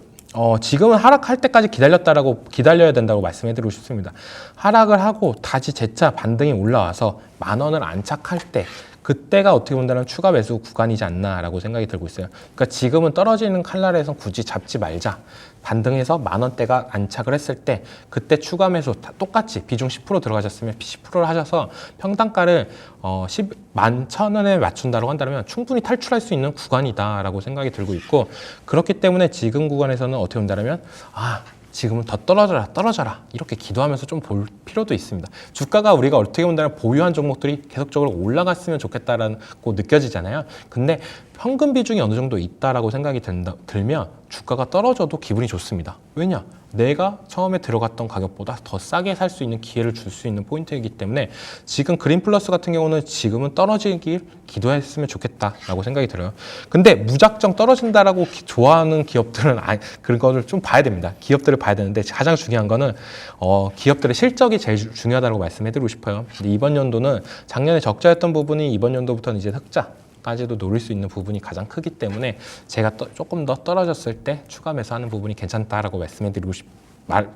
B: 지금은 하락할 때까지 기다려야 된다고 말씀해드리고 싶습니다. 하락을 하고 다시 재차 반등이 올라와서 10,000원을 안착할 때 그때가 어떻게 본다면 추가 매수 구간이지 않나라고 생각이 들고 있어요. 그러니까 지금은 떨어지는 칼날에서 굳이 잡지 말자. 반등해서 10,000원대가 안착을 했을 때 그때 추가 매수 똑같이 비중 10% 들어가셨으면 10%를 하셔서 평단가를 11,000원에 맞춘다고 한다면 충분히 탈출할 수 있는 구간이다라고 생각이 들고 있고 그렇기 때문에 지금 구간에서는 어떻게 본다면 지금은 더 떨어져라 이렇게 기도하면서 좀 볼 필요도 있습니다. 주가가 우리가 어떻게 본다면 보유한 종목들이 계속적으로 올라갔으면 좋겠다라고 느껴지잖아요. 근데 평균 비중이 어느 정도 있다라고 생각이 들면 주가가 떨어져도 기분이 좋습니다. 왜냐? 내가 처음에 들어갔던 가격보다 더 싸게 살 수 있는 기회를 줄 수 있는 포인트이기 때문에 지금 그린 플러스 같은 경우는 지금은 떨어지길 기도했으면 좋겠다라고 생각이 들어요. 근데 무작정 떨어진다라고 좋아하는 기업들은 그런 거를 좀 봐야 됩니다. 기업들을 봐야 되는데 가장 중요한 거는 기업들의 실적이 제일 중요하다고 말씀해드리고 싶어요. 근데 이번 연도는 작년에 적자였던 부분이 이번 연도부터는 이제 흑자까지도 노릴 수 있는 부분이 가장 크기 때문에 제가 조금 더 떨어졌을 때 추가 매수하는 부분이 괜찮다라고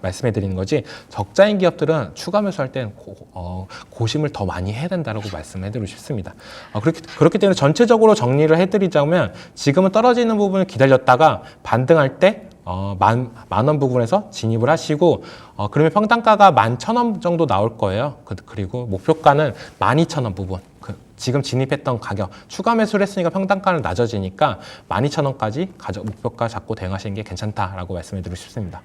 B: 말씀해드리는 거지 적자인 기업들은 추가 매수할 땐 고심을 더 많이 해야 된다고 말씀해드리고 싶습니다. 그렇기 때문에 전체적으로 정리를 해드리자면 지금은 떨어지는 부분을 기다렸다가 반등할 때 만원 부분에서 진입을 하시고 그러면 평단가가 11,000원 정도 나올 거예요. 그리고 목표가는 12,000원 부분 지금 진입했던 가격 추가 매수를 했으니까 평단가는 낮아지니까 12,000원까지 목표가 잡고 대응하시는 게 괜찮다라고 말씀해드리고 싶습니다.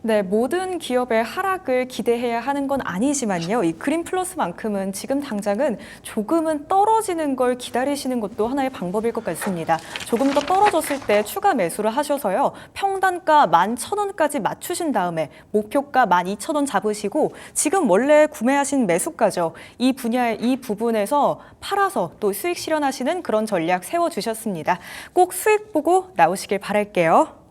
A: 네, 모든 기업의 하락을 기대해야 하는 건 아니지만요. 이 그린 플러스만큼은 지금 당장은 조금은 떨어지는 걸 기다리시는 것도 하나의 방법일 것 같습니다. 조금 더 떨어졌을 때 추가 매수를 하셔서요. 평단가 11,000원까지 맞추신 다음에 목표가 12,000원 잡으시고 지금 원래 구매하신 매수가죠. 이 부분에서 팔아서 또 수익 실현하시는 그런 전략 세워주셨습니다. 꼭 수익 보고 나오시길 바랄게요.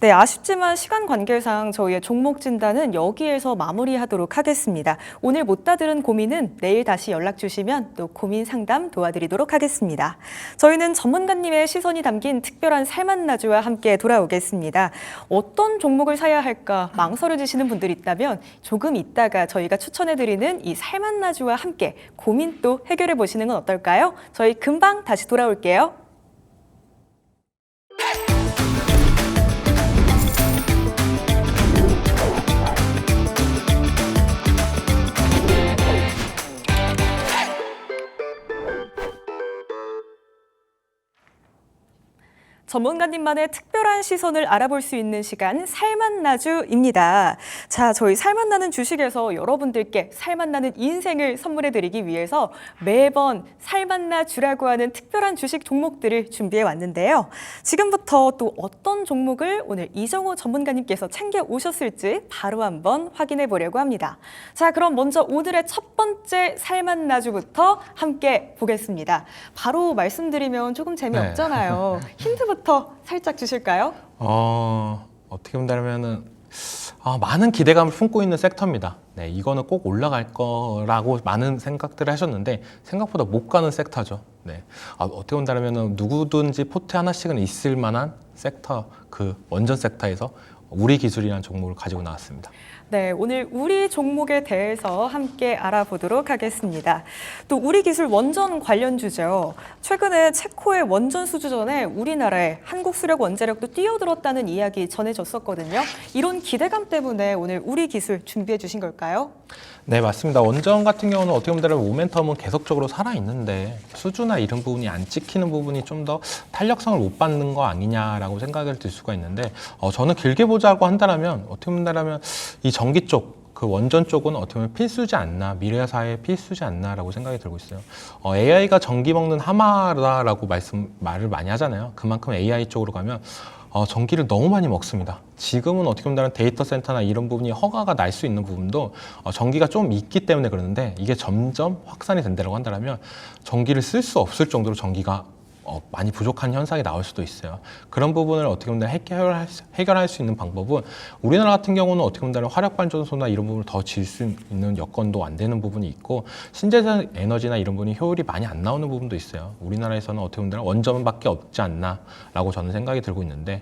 A: 네, 아쉽지만 시간 관계상 저희의 종목 진단은 여기에서 마무리하도록 하겠습니다. 오늘 못 다들은 고민은 내일 다시 연락 주시면 또 고민 상담 도와드리도록 하겠습니다. 저희는 전문가님의 시선이 담긴 특별한 살맛나주와 함께 돌아오겠습니다. 어떤 종목을 사야 할까 망설여지시는 분들이 있다면 조금 있다가 저희가 추천해드리는 이 살맛나주와 함께 고민 또 해결해 보시는 건 어떨까요? 저희 금방 다시 돌아올게요. 전문가님만의 특별한 시선을 알아볼 수 있는 시간 살맛나주입니다. 자, 저희 살맛나는 주식에서 여러분들께 살맛나는 인생을 선물해드리기 위해서 매번 살맛나주라고 하는 특별한 주식 종목들을 준비해 왔는데요. 지금부터 또 어떤 종목을 오늘 이정호 전문가님께서 챙겨 오셨을지 바로 한번 확인해 보려고 합니다. 자, 그럼 먼저 오늘의 첫 번째 살맛나주부터 함께 보겠습니다. 바로 말씀드리면 조금 재미없잖아요. 힌트부터 살짝 주실까요?
B: 어떻게 본다면은 많은 기대감을 품고 있는 섹터입니다. 네, 이거는 꼭 올라갈 거라고 많은 생각들을 하셨는데 생각보다 못 가는 섹터죠. 네, 어떻게 본다면은 누구든지 포트 하나씩은 있을 만한 섹터, 그 원전 섹터에서 우리 기술이라는 종목을 가지고 나왔습니다.
A: 네, 오늘 우리 종목에 대해서 함께 알아보도록 하겠습니다. 또 우리 기술 원전 관련주죠. 최근에 체코의 원전 수주전에 우리나라의 한국수력 원자력도 뛰어들었다는 이야기 전해졌었거든요. 이런 기대감 때문에 오늘 우리 기술 준비해 주신 걸까요?
B: 네, 맞습니다. 원전 같은 경우는 어떻게 보면 모멘텀은 계속적으로 살아있는데 수주나 이런 부분이 안 찍히는 부분이 좀 더 탄력성을 못 받는 거 아니냐라고 생각을 들 수가 있는데 저는 길게 보자고 한다면 어떻게 본다면 이 전기 쪽 그 원전 쪽은 어떻게 보면 필수지 않나, 미래 사회에 필수지 않나라고 생각이 들고 있어요. AI가 전기 먹는 하마라고 말을 많이 하잖아요. 그만큼 AI 쪽으로 가면 전기를 너무 많이 먹습니다. 지금은 어떻게 보면 데이터 센터나 이런 부분이 허가가 날 수 있는 부분도 전기가 좀 있기 때문에 그러는데, 이게 점점 확산이 된다고 한다면 전기를 쓸 수 없을 정도로 전기가 많이 부족한 현상이 나올 수도 있어요. 그런 부분을 어떻게 보면 해결할 수 있는 방법은, 우리나라 같은 경우는 어떻게 보면 화력발전소나 이런 부분을 더 지을 수 있는 여건도 안 되는 부분이 있고, 신재생 에너지나 이런 부분이 효율이 많이 안 나오는 부분도 있어요. 우리나라에서는 어떻게 보면 원전밖에 없지 않나라고 저는 생각이 들고 있는데,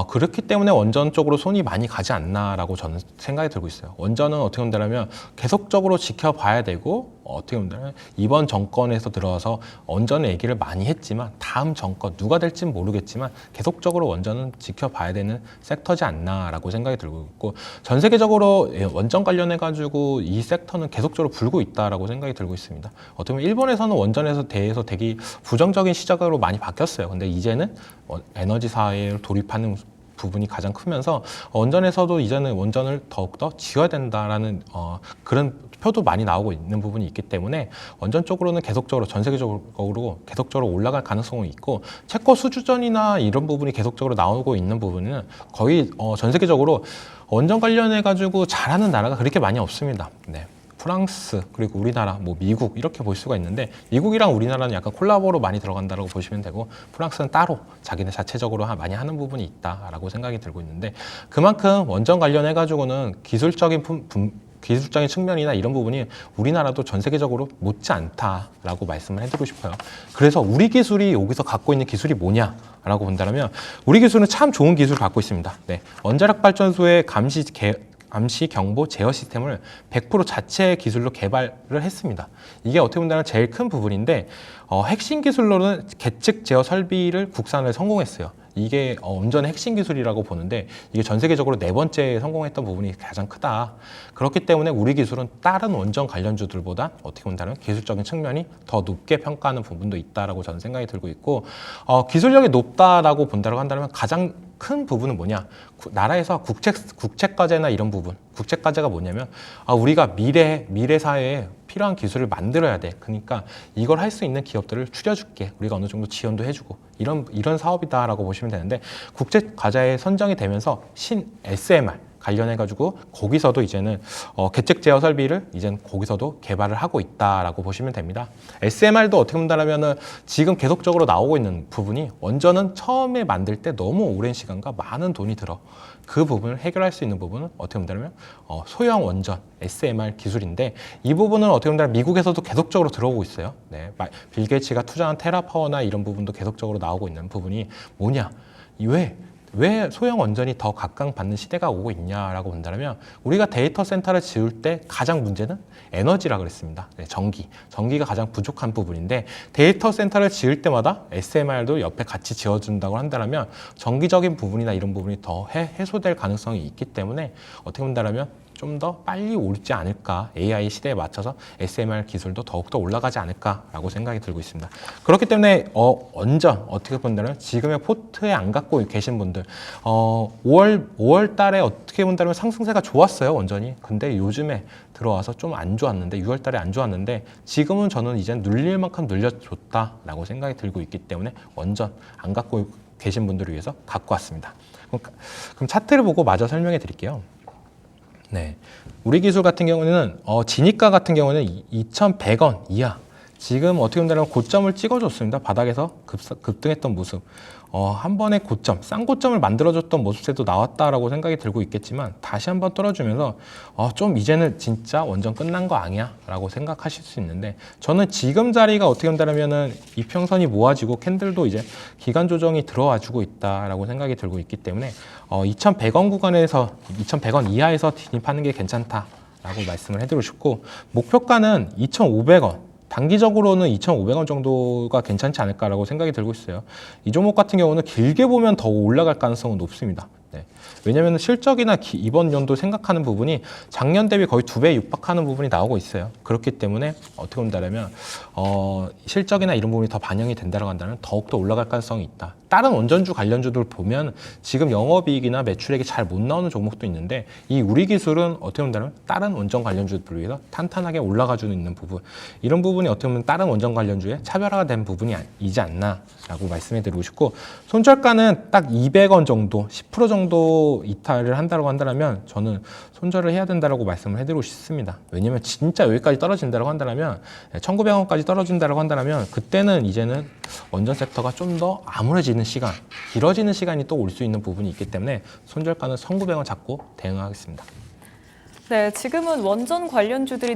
B: 그렇기 때문에 원전 쪽으로 손이 많이 가지 않나라고 저는 생각이 들고 있어요. 원전은 어떻게 본다면 계속적으로 지켜봐야 되고, 어떻게 보면 이번 정권에서 들어와서 원전 얘기를 많이 했지만, 다음 정권 누가 될지는 모르겠지만 계속적으로 원전은 지켜봐야 되는 섹터지 않나라고 생각이 들고 있고, 전 세계적으로 원전 관련해 가지고 이 섹터는 계속적으로 불고 있다라고 생각이 들고 있습니다. 어떻게 보면 일본에서는 원전에 대해서 되게 부정적인 시각으로 많이 바뀌었어요. 근데 이제는 에너지 사회를 돌입하는 부분이 가장 크면서, 원전에서도 이제는 원전을 더욱더 지어야 된다라는 그런 표도 많이 나오고 있는 부분이 있기 때문에, 원전 쪽으로는 계속적으로 전 세계적으로 계속적으로 올라갈 가능성이 있고, 체코 수주전이나 이런 부분이 계속적으로 나오고 있는 부분은 거의 전 세계적으로 원전 관련해 가지고 잘하는 나라가 그렇게 많이 없습니다. 네. 프랑스, 그리고 우리나라, 미국 이렇게 볼 수가 있는데, 미국이랑 우리나라는 약간 콜라보로 많이 들어간다고 보시면 되고, 프랑스는 따로 자기네 자체적으로 많이 하는 부분이 있다라고 생각이 들고 있는데, 그만큼 원전 관련해 가지고는 기술적인 측면이나 이런 부분이 우리나라도 전 세계적으로 못지 않다라고 말씀을 해드리고 싶어요. 그래서 우리 기술이 여기서 갖고 있는 기술이 뭐냐라고 본다면, 우리 기술은 참 좋은 기술을 갖고 있습니다. 네. 원자력 발전소의 감시, 경보, 제어 시스템을 100% 자체 기술로 개발을 했습니다. 이게 어떻게 보면 제일 큰 부분인데, 핵심 기술로는 계측 제어 설비를 국산을 성공했어요. 이게 원전의 핵심 기술이라고 보는데, 이게 전 세계적으로 4번째 성공했던 부분이 가장 크다. 그렇기 때문에 우리 기술은 다른 원전 관련주들보다 어떻게 본다면 기술적인 측면이 더 높게 평가하는 부분도 있다라고 저는 생각이 들고 있고, 기술력이 높다라고 본다고 한다면 가장 큰 부분은 뭐냐? 나라에서 국책과제나 이런 부분, 국책과제가 뭐냐면, 우리가 미래 사회에 필요한 기술을 만들어야 돼. 그러니까 이걸 할 수 있는 기업들을 추려줄게. 우리가 어느 정도 지원도 해주고, 이런 사업이다라고 보시면 되는데, 국책과제에 선정이 되면서 SMR 관련해가지고 거기서도 이제는 계측 제어 설비를 이제는 거기서도 개발을 하고 있다라고 보시면 됩니다. SMR도 어떻게 본다면은 지금 계속적으로 나오고 있는 부분이, 원전은 처음에 만들 때 너무 오랜 시간과 많은 돈이 들어. 그 부분을 해결할 수 있는 부분은 어떻게 본다면 소형 원전 SMR 기술인데, 이 부분은 어떻게 보면 미국에서도 계속적으로 들어오고 있어요. 네, 빌 게이츠가 투자한 테라파워나 이런 부분도 계속적으로 나오고 있는 부분이 뭐냐? 왜 소형 원전이 더 각광받는 시대가 오고 있냐라고 본다면, 우리가 데이터 센터를 지을 때 가장 문제는 에너지라 그랬습니다. 네, 전기가 가장 부족한 부분인데, 데이터 센터를 지을 때마다 SMR도 옆에 같이 지어준다고 한다면 전기적인 부분이나 이런 부분이 더 해소될 가능성이 있기 때문에, 어떻게 본다면 좀 더 빨리 오르지 않을까, AI 시대에 맞춰서 SMR 기술도 더욱더 올라가지 않을까라고 생각이 들고 있습니다. 그렇기 때문에 원전 어떻게 본다면 지금의 포트에 안 갖고 계신 분들, 5월 달에 어떻게 본다면 상승세가 좋았어요, 원전이. 근데 요즘에 들어와서 좀 안 좋았는데, 6월 달에 안 좋았는데, 지금은 저는 이제 눌릴 만큼 눌려줬다라고 생각이 들고 있기 때문에 원전 안 갖고 계신 분들을 위해서 갖고 왔습니다. 그럼 차트를 보고 마저 설명해 드릴게요. 네, 우리 기술 같은 경우는 진입가 같은 경우는 2,100원 이하, 지금 어떻게 보면 고점을 찍어줬습니다. 바닥에서 급등했던 모습, 한 번의 고점, 싼 고점을 만들어줬던 모습세도 나왔다라고 생각이 들고 있겠지만, 다시 한번 떨어지면서 좀 이제는 진짜 원전 끝난 거 아니야? 라고 생각하실 수 있는데, 저는 지금 자리가 어떻게 본다면은 이평선이 모아지고 캔들도 이제 기간 조정이 들어와주고 있다라고 생각이 들고 있기 때문에 2,100원 구간에서 2,100원 이하에서 진입하는 게 괜찮다라고 말씀을 해드리고 싶고, 목표가는 2,500원. 단기적으로는 2,500원 정도가 괜찮지 않을까라고 생각이 들고 있어요. 이 종목 같은 경우는 길게 보면 더 올라갈 가능성은 높습니다. 네. 왜냐하면 실적이나 이번 연도 생각하는 부분이 작년 대비 거의 2배 육박하는 부분이 나오고 있어요. 그렇기 때문에 어떻게 본다면 실적이나 이런 부분이 더 반영이 된다고 한다면 더욱더 올라갈 가능성이 있다. 다른 원전주 관련주들 보면 지금 영업이익이나 매출액이 잘 못 나오는 종목도 있는데 이 우리 기술은 어떻게 본다면 다른 원전 관련주들을 위해서 탄탄하게 올라가주는 있는 부분, 이런 부분이 어떻게 보면 다른 원전 관련주의 차별화가 된 부분이지 않나라고 말씀해드리고 싶고, 손절가는 딱 200원 정도, 10% 정도 이탈을 한다고 한다면 저는 손절을 해야 된다고 말씀을 해드리고 싶습니다. 왜냐하면 진짜 여기까지 떨어진다고 한다면 1,900원까지 떨어진다고 한다면 그때는 이제는 원전 섹터가 좀 더 암울해지는 시간, 길어지는 시간이 또 올 수 있는 부분이 있기 때문에 손절가는 1,900원 잡고 대응하겠습니다.
A: 네, 지금은 원전 관련주들이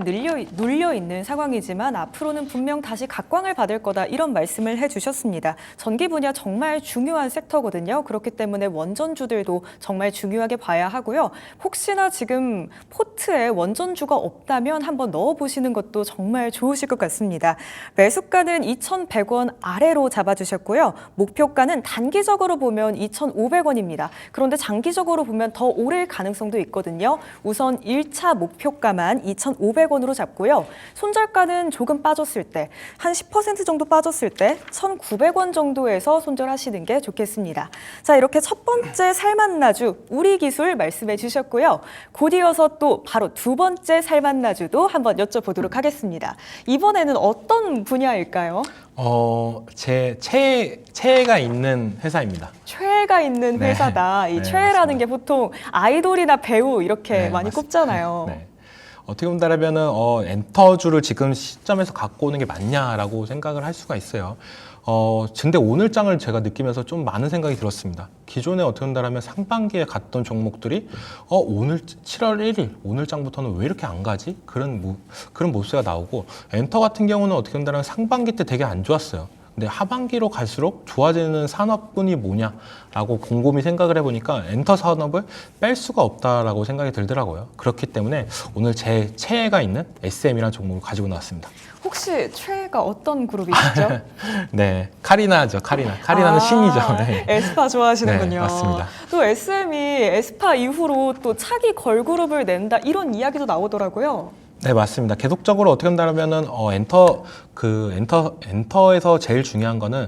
A: 눌려 있는 상황이지만 앞으로는 분명 다시 각광을 받을 거다, 이런 말씀을 해주셨습니다. 전기 분야 정말 중요한 섹터거든요. 그렇기 때문에 원전주들도 정말 중요하게 봐야 하고요. 혹시나 지금 포트에 원전주가 없다면 한번 넣어보시는 것도 정말 좋으실 것 같습니다. 매수가는 2,100원 아래로 잡아주셨고요. 목표가는 단기적으로 보면 2,500원입니다. 그런데 장기적으로 보면 더 오를 가능성도 있거든요. 우선 1차 목표가만 2,500원으로 잡고요. 손절가는 조금 빠졌을 때, 한 10% 정도 빠졌을 때 1,900원 정도에서 손절하시는 게 좋겠습니다. 자, 이렇게 첫 번째 살만나주 우리 기술 말씀해 주셨고요. 곧 이어서 또 바로 두 번째 살만나주도 한번 여쭤보도록 하겠습니다. 이번에는 어떤 분야일까요?
B: 제 최애가 있는 회사입니다.
A: 최애가 있는
B: 네.
A: 회사다. 이
B: 네,
A: 최애라는
B: 맞습니다.
A: 게 보통 아이돌이나 배우 이렇게
B: 네,
A: 많이
B: 맞습니다.
A: 꼽잖아요.
B: 네. 어떻게 본다면은 엔터주를 지금 시점에서 갖고 오는 게 맞냐라고 생각을 할 수가 있어요. 근데 오늘장을 제가 느끼면서 좀 많은 생각이 들었습니다. 기존에 어떻게 본다면 상반기에 갔던 종목들이 오늘 7월 1일 오늘장부터는 왜 이렇게 안 가지? 그런 모습가 나오고, 엔터 같은 경우는 어떻게 본다면 상반기 때 되게 안 좋았어요. 근데 하반기로 갈수록 좋아지는 산업군이 뭐냐라고 곰곰이 생각을 해보니까 엔터 산업을 뺄 수가 없다라고 생각이 들더라고요. 그렇기 때문에 오늘 제 최애가 있는 SM이라는 종목을 가지고 나왔습니다.
A: 혹시 최애가 어떤 그룹이시죠?
B: 네, 카리나죠. 카리나는 신이죠. 네.
A: 에스파 좋아하시는군요.
B: 네, 맞습니다.
A: 또 SM이 에스파 이후로 또 차기 걸그룹을 낸다, 이런 이야기도 나오더라고요.
B: 네, 맞습니다. 계속적으로 어떻게 본다면은 엔터에서 제일 중요한 거는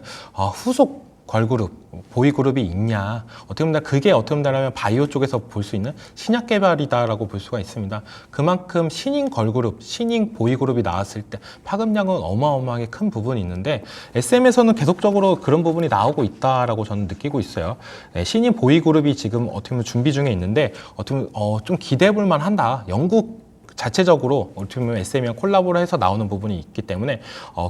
B: 후속 걸그룹, 보이그룹이 있냐. 어떻게 보면 그게 어떻게 본다면 바이오 쪽에서 볼 수 있는 신약 개발이다라고 볼 수가 있습니다. 그만큼 신인 걸그룹, 신인 보이그룹이 나왔을 때 파급력은 어마어마하게 큰 부분이 있는데, SM에서는 계속적으로 그런 부분이 나오고 있다라고 저는 느끼고 있어요. 네, 신인 보이그룹이 지금 어떻게 보면 준비 중에 있는데 어떻게 보면 좀 기대해 볼 만한다. 영국 자체적으로 어떻게 보면 SM이랑 콜라보를 해서 나오는 부분이 있기 때문에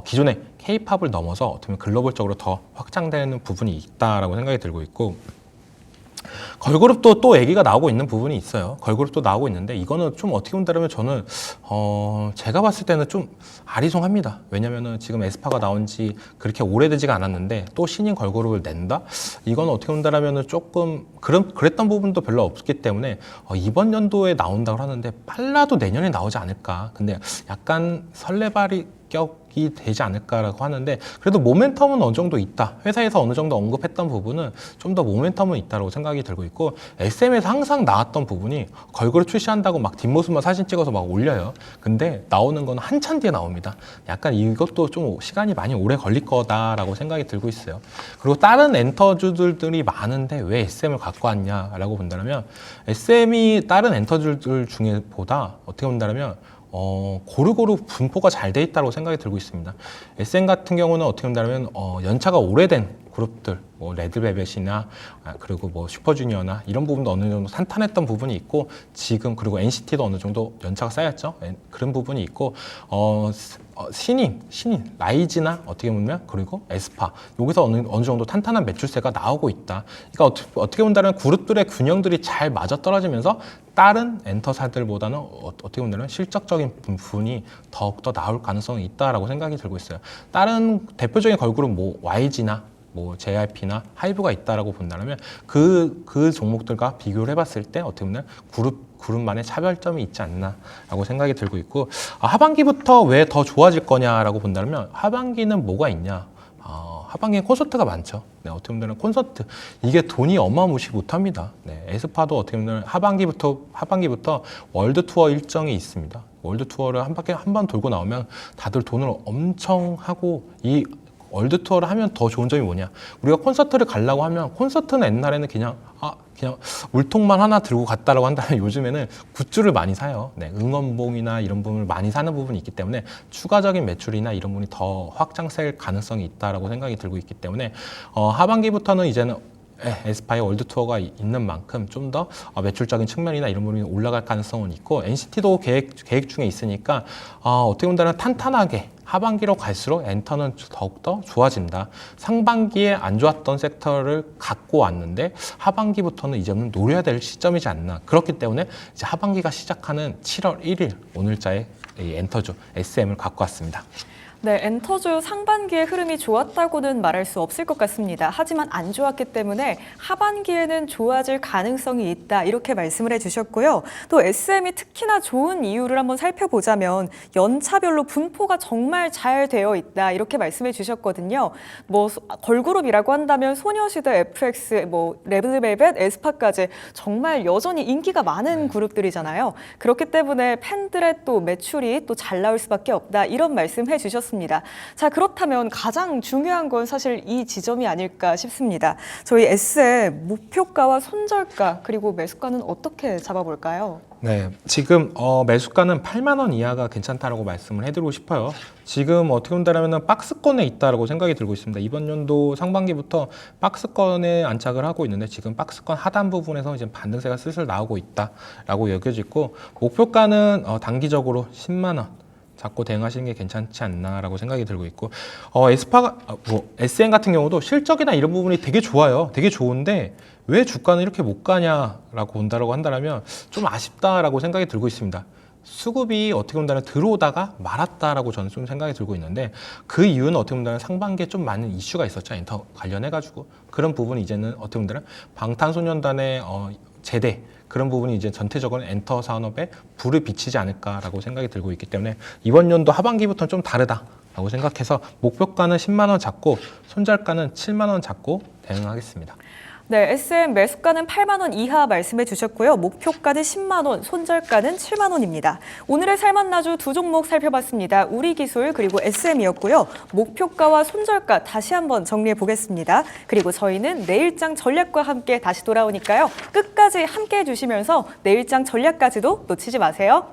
B: 기존의 K-팝을 넘어서 어떻게 보면 글로벌적으로 더 확장되는 부분이 있다라고 생각이 들고 있고, 걸그룹도 또 얘기가 나오고 있는 부분이 있어요. 걸그룹도 나오고 있는데 이거는 좀 어떻게 본다면 저는 제가 봤을 때는 좀 아리송합니다. 왜냐면은 지금 에스파가 나온 지 그렇게 오래되지가 않았는데 또 신인 걸그룹을 낸다? 이거는 어떻게 본다면은 조금 그랬던 부분도 별로 없기 때문에 이번 연도에 나온다고 하는데 빨라도 내년에 나오지 않을까. 근데 약간 설레발이 격이 되지 않을까라고 하는데, 그래도 모멘텀은 어느 정도 있다. 회사에서 어느 정도 언급했던 부분은 좀 더 모멘텀은 있다고 생각이 들고 있고, SM에서 항상 나왔던 부분이 걸그룹 출시한다고 막 뒷모습만 사진 찍어서 막 올려요. 근데 나오는 건 한참 뒤에 나옵니다. 약간 이것도 좀 시간이 많이 오래 걸릴 거다라고 생각이 들고 있어요. 그리고 다른 엔터주들이 많은데 왜 SM을 갖고 왔냐라고 본다면, SM이 다른 엔터주들 중에 보다 어떻게 본다면 고루고루 분포가 잘 돼 있다고 생각이 들고 있습니다. SM 같은 경우는 어떻게 본다면 연차가 오래된 그룹들, 뭐 레드벨벳이나 그리고 뭐 슈퍼주니어나 이런 부분도 어느 정도 탄탄했던 부분이 있고, 지금 그리고 NCT도 어느 정도 연차가 쌓였죠. 그런 부분이 있고, 신인 라이즈나 어떻게 보면 그리고 에스파, 여기서 어느 정도 탄탄한 매출세가 나오고 있다. 그러니까 어떻게 본다면 그룹들의 균형들이 잘 맞아 떨어지면서 다른 엔터사들보다는 어떻게 보면 실적적인 부분이 더욱더 나올 가능성이 있다라고 생각이 들고 있어요. 다른 대표적인 걸그룹 뭐 YG나 뭐 JYP나 하이브가 있다라고 본다면 그 종목들과 비교를 해봤을 때 어떻게 보면 그룹만의 차별점이 있지 않나라고 생각이 들고 있고, 하반기부터 왜 더 좋아질 거냐라고 본다면 하반기는 뭐가 있냐? 하반기에 콘서트가 많죠. 네, 어떻게 보면 콘서트 이게 돈이 어마무시 못합니다. 네, 에스파도 어떻게 보면 하반기부터 월드 투어 일정이 있습니다. 월드 투어를 한 번 돌고 나오면 다들 돈을 엄청 하고 이 월드 투어를 하면 더 좋은 점이 뭐냐? 우리가 콘서트를 가려고 하면 콘서트는 옛날에는 그냥 물통만 하나 들고 갔다라고 한다면 요즘에는 굿즈를 많이 사요. 네, 응원봉이나 이런 부분을 많이 사는 부분이 있기 때문에 추가적인 매출이나 이런 부분이 더 확장될 가능성이 있다라고 생각이 들고 있기 때문에 하반기부터는 이제는 에스파의 월드 투어가 있는 만큼 좀 더 매출적인 측면이나 이런 부분이 올라갈 가능성은 있고 NCT도 계획 중에 있으니까 어떻게 보면 탄탄하게 하반기로 갈수록 엔터는 더욱더 좋아진다. 상반기에 안 좋았던 섹터를 갖고 왔는데 하반기부터는 이제는 노려야 될 시점이지 않나. 그렇기 때문에 이제 하반기가 시작하는 7월 1일 오늘자의 이 엔터주 SM을 갖고 왔습니다.
A: 네, 엔터주 상반기의 흐름이 좋았다고는 말할 수 없을 것 같습니다. 하지만 안 좋았기 때문에 하반기에는 좋아질 가능성이 있다 이렇게 말씀을 해주셨고요. 또 SM이 특히나 좋은 이유를 한번 살펴보자면 연차별로 분포가 정말 잘 되어 있다 이렇게 말씀해 주셨거든요. 뭐 걸그룹이라고 한다면 소녀시대, FX, 뭐 레드벨벳, 에스파까지 정말 여전히 인기가 많은 그룹들이잖아요. 그렇기 때문에 팬들의 또 매출이 또 잘 나올 수밖에 없다 이런 말씀 해주셨습니다. 자, 그렇다면 가장 중요한 건 사실 이 지점이 아닐까 싶습니다. 저희 SM 목표가와 손절가 그리고 매수가는 어떻게 잡아볼까요?
B: 네, 지금 매수가는 8만 원 이하가 괜찮다라고 말씀을 해드리고 싶어요. 지금 어떻게 본다면 박스권에 있다라고 생각이 들고 있습니다. 이번 연도 상반기부터 박스권에 안착을 하고 있는데 지금 박스권 하단 부분에서 이제 반등세가 슬슬 나오고 있다라고 여겨지고 목표가는 단기적으로 10만 원. 잡고 대응하시는 게 괜찮지 않나라고 생각이 들고 있고 SM 같은 경우도 실적이나 이런 부분이 되게 좋아요. 되게 좋은데 왜 주가는 이렇게 못 가냐라고 본다라고 한다면 좀 아쉽다라고 생각이 들고 있습니다. 수급이 어떻게 본다면 들어오다가 말았다라고 저는 좀 생각이 들고 있는데 그 이유는 어떻게 본다면 상반기에 좀 많은 이슈가 있었죠. 엔터 관련해가지고 그런 부분이 이제는 어떻게 본다면 방탄소년단의 제대 그런 부분이 이제 전체적으로 엔터 산업에 불을 비치지 않을까라고 생각이 들고 있기 때문에 이번 연도 하반기부터는 좀 다르다라고 생각해서 목표가는 10만 원 잡고 손절가는 7만 원 잡고 대응하겠습니다.
A: 네, SM 매수가는 8만 원 이하 말씀해 주셨고요. 목표가는 10만 원, 손절가는 7만 원입니다. 오늘의 살만나주 두 종목 살펴봤습니다. 우리기술 그리고 SM이었고요. 목표가와 손절가 다시 한번 정리해 보겠습니다. 그리고 저희는 내일장 전략과 함께 다시 돌아오니까요. 끝까지 함께 해주시면서 내일장 전략까지도 놓치지 마세요.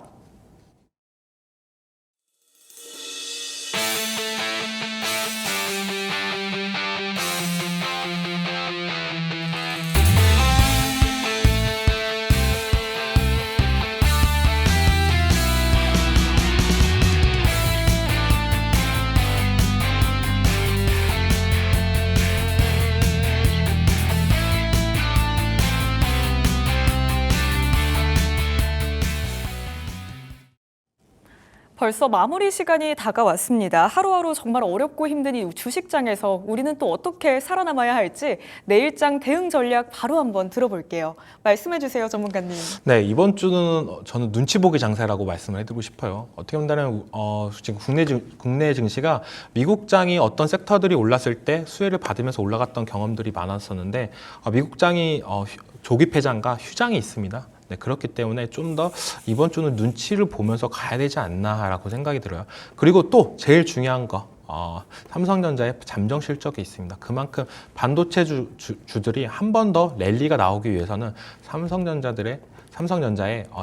A: 벌써 마무리 시간이 다가왔습니다. 하루하루 정말 어렵고 힘든 이 주식장에서 우리는 또 어떻게 살아남아야 할지 내일장 대응 전략 바로 한번 들어볼게요. 말씀해 주세요, 전문가님.
B: 네, 이번 주는 저는 눈치 보기 장세라고 말씀을 해드리고 싶어요. 어떻게 본다면 지금 국내 증시가 미국장이 어떤 섹터들이 올랐을 때 수혜를 받으면서 올라갔던 경험들이 많았었는데 미국장이 조기 폐장과 휴장이 있습니다. 네, 그렇기 때문에 좀 더 이번 주는 눈치를 보면서 가야 되지 않나라고 생각이 들어요. 그리고 또 제일 중요한 거 삼성전자의 잠정 실적이 있습니다. 그만큼 반도체 주들이 한 번 더 랠리가 나오기 위해서는 삼성전자의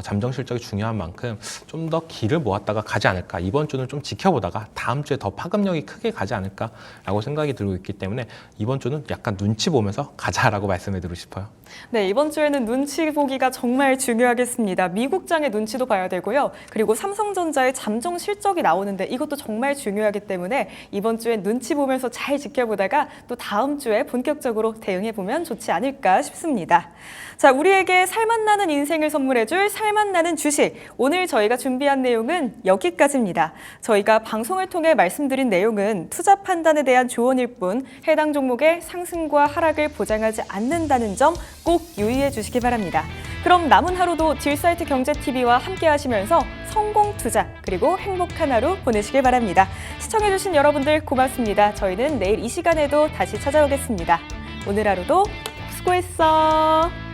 B: 잠정 실적이 중요한 만큼 좀 더 길을 모았다가 가지 않을까. 이번 주는 좀 지켜보다가 다음 주에 더 파급력이 크게 가지 않을까라고 생각이 들고 있기 때문에 이번 주는 약간 눈치 보면서 가자라고 말씀해드리고 싶어요.
A: 네, 이번 주에는 눈치 보기가 정말 중요하겠습니다. 미국장의 눈치도 봐야 되고요. 그리고 삼성전자의 잠정 실적이 나오는데 이것도 정말 중요하기 때문에 이번 주에 눈치 보면서 잘 지켜보다가 또 다음 주에 본격적으로 대응해보면 좋지 않을까 싶습니다. 자, 우리에게 살맛나는 인생 인생을 선물해줄 살맛나는 주식. 오늘 저희가 준비한 내용은 여기까지입니다. 저희가 방송을 통해 말씀드린 내용은 투자 판단에 대한 조언일 뿐 해당 종목의 상승과 하락을 보장하지 않는다는 점 꼭 유의해 주시기 바랍니다. 그럼 남은 하루도 딜사이트 경제TV와 함께 하시면서 성공 투자 그리고 행복한 하루 보내시길 바랍니다. 시청해주신 여러분들 고맙습니다. 저희는 내일 이 시간에도 다시 찾아오겠습니다. 오늘 하루도 수고했어.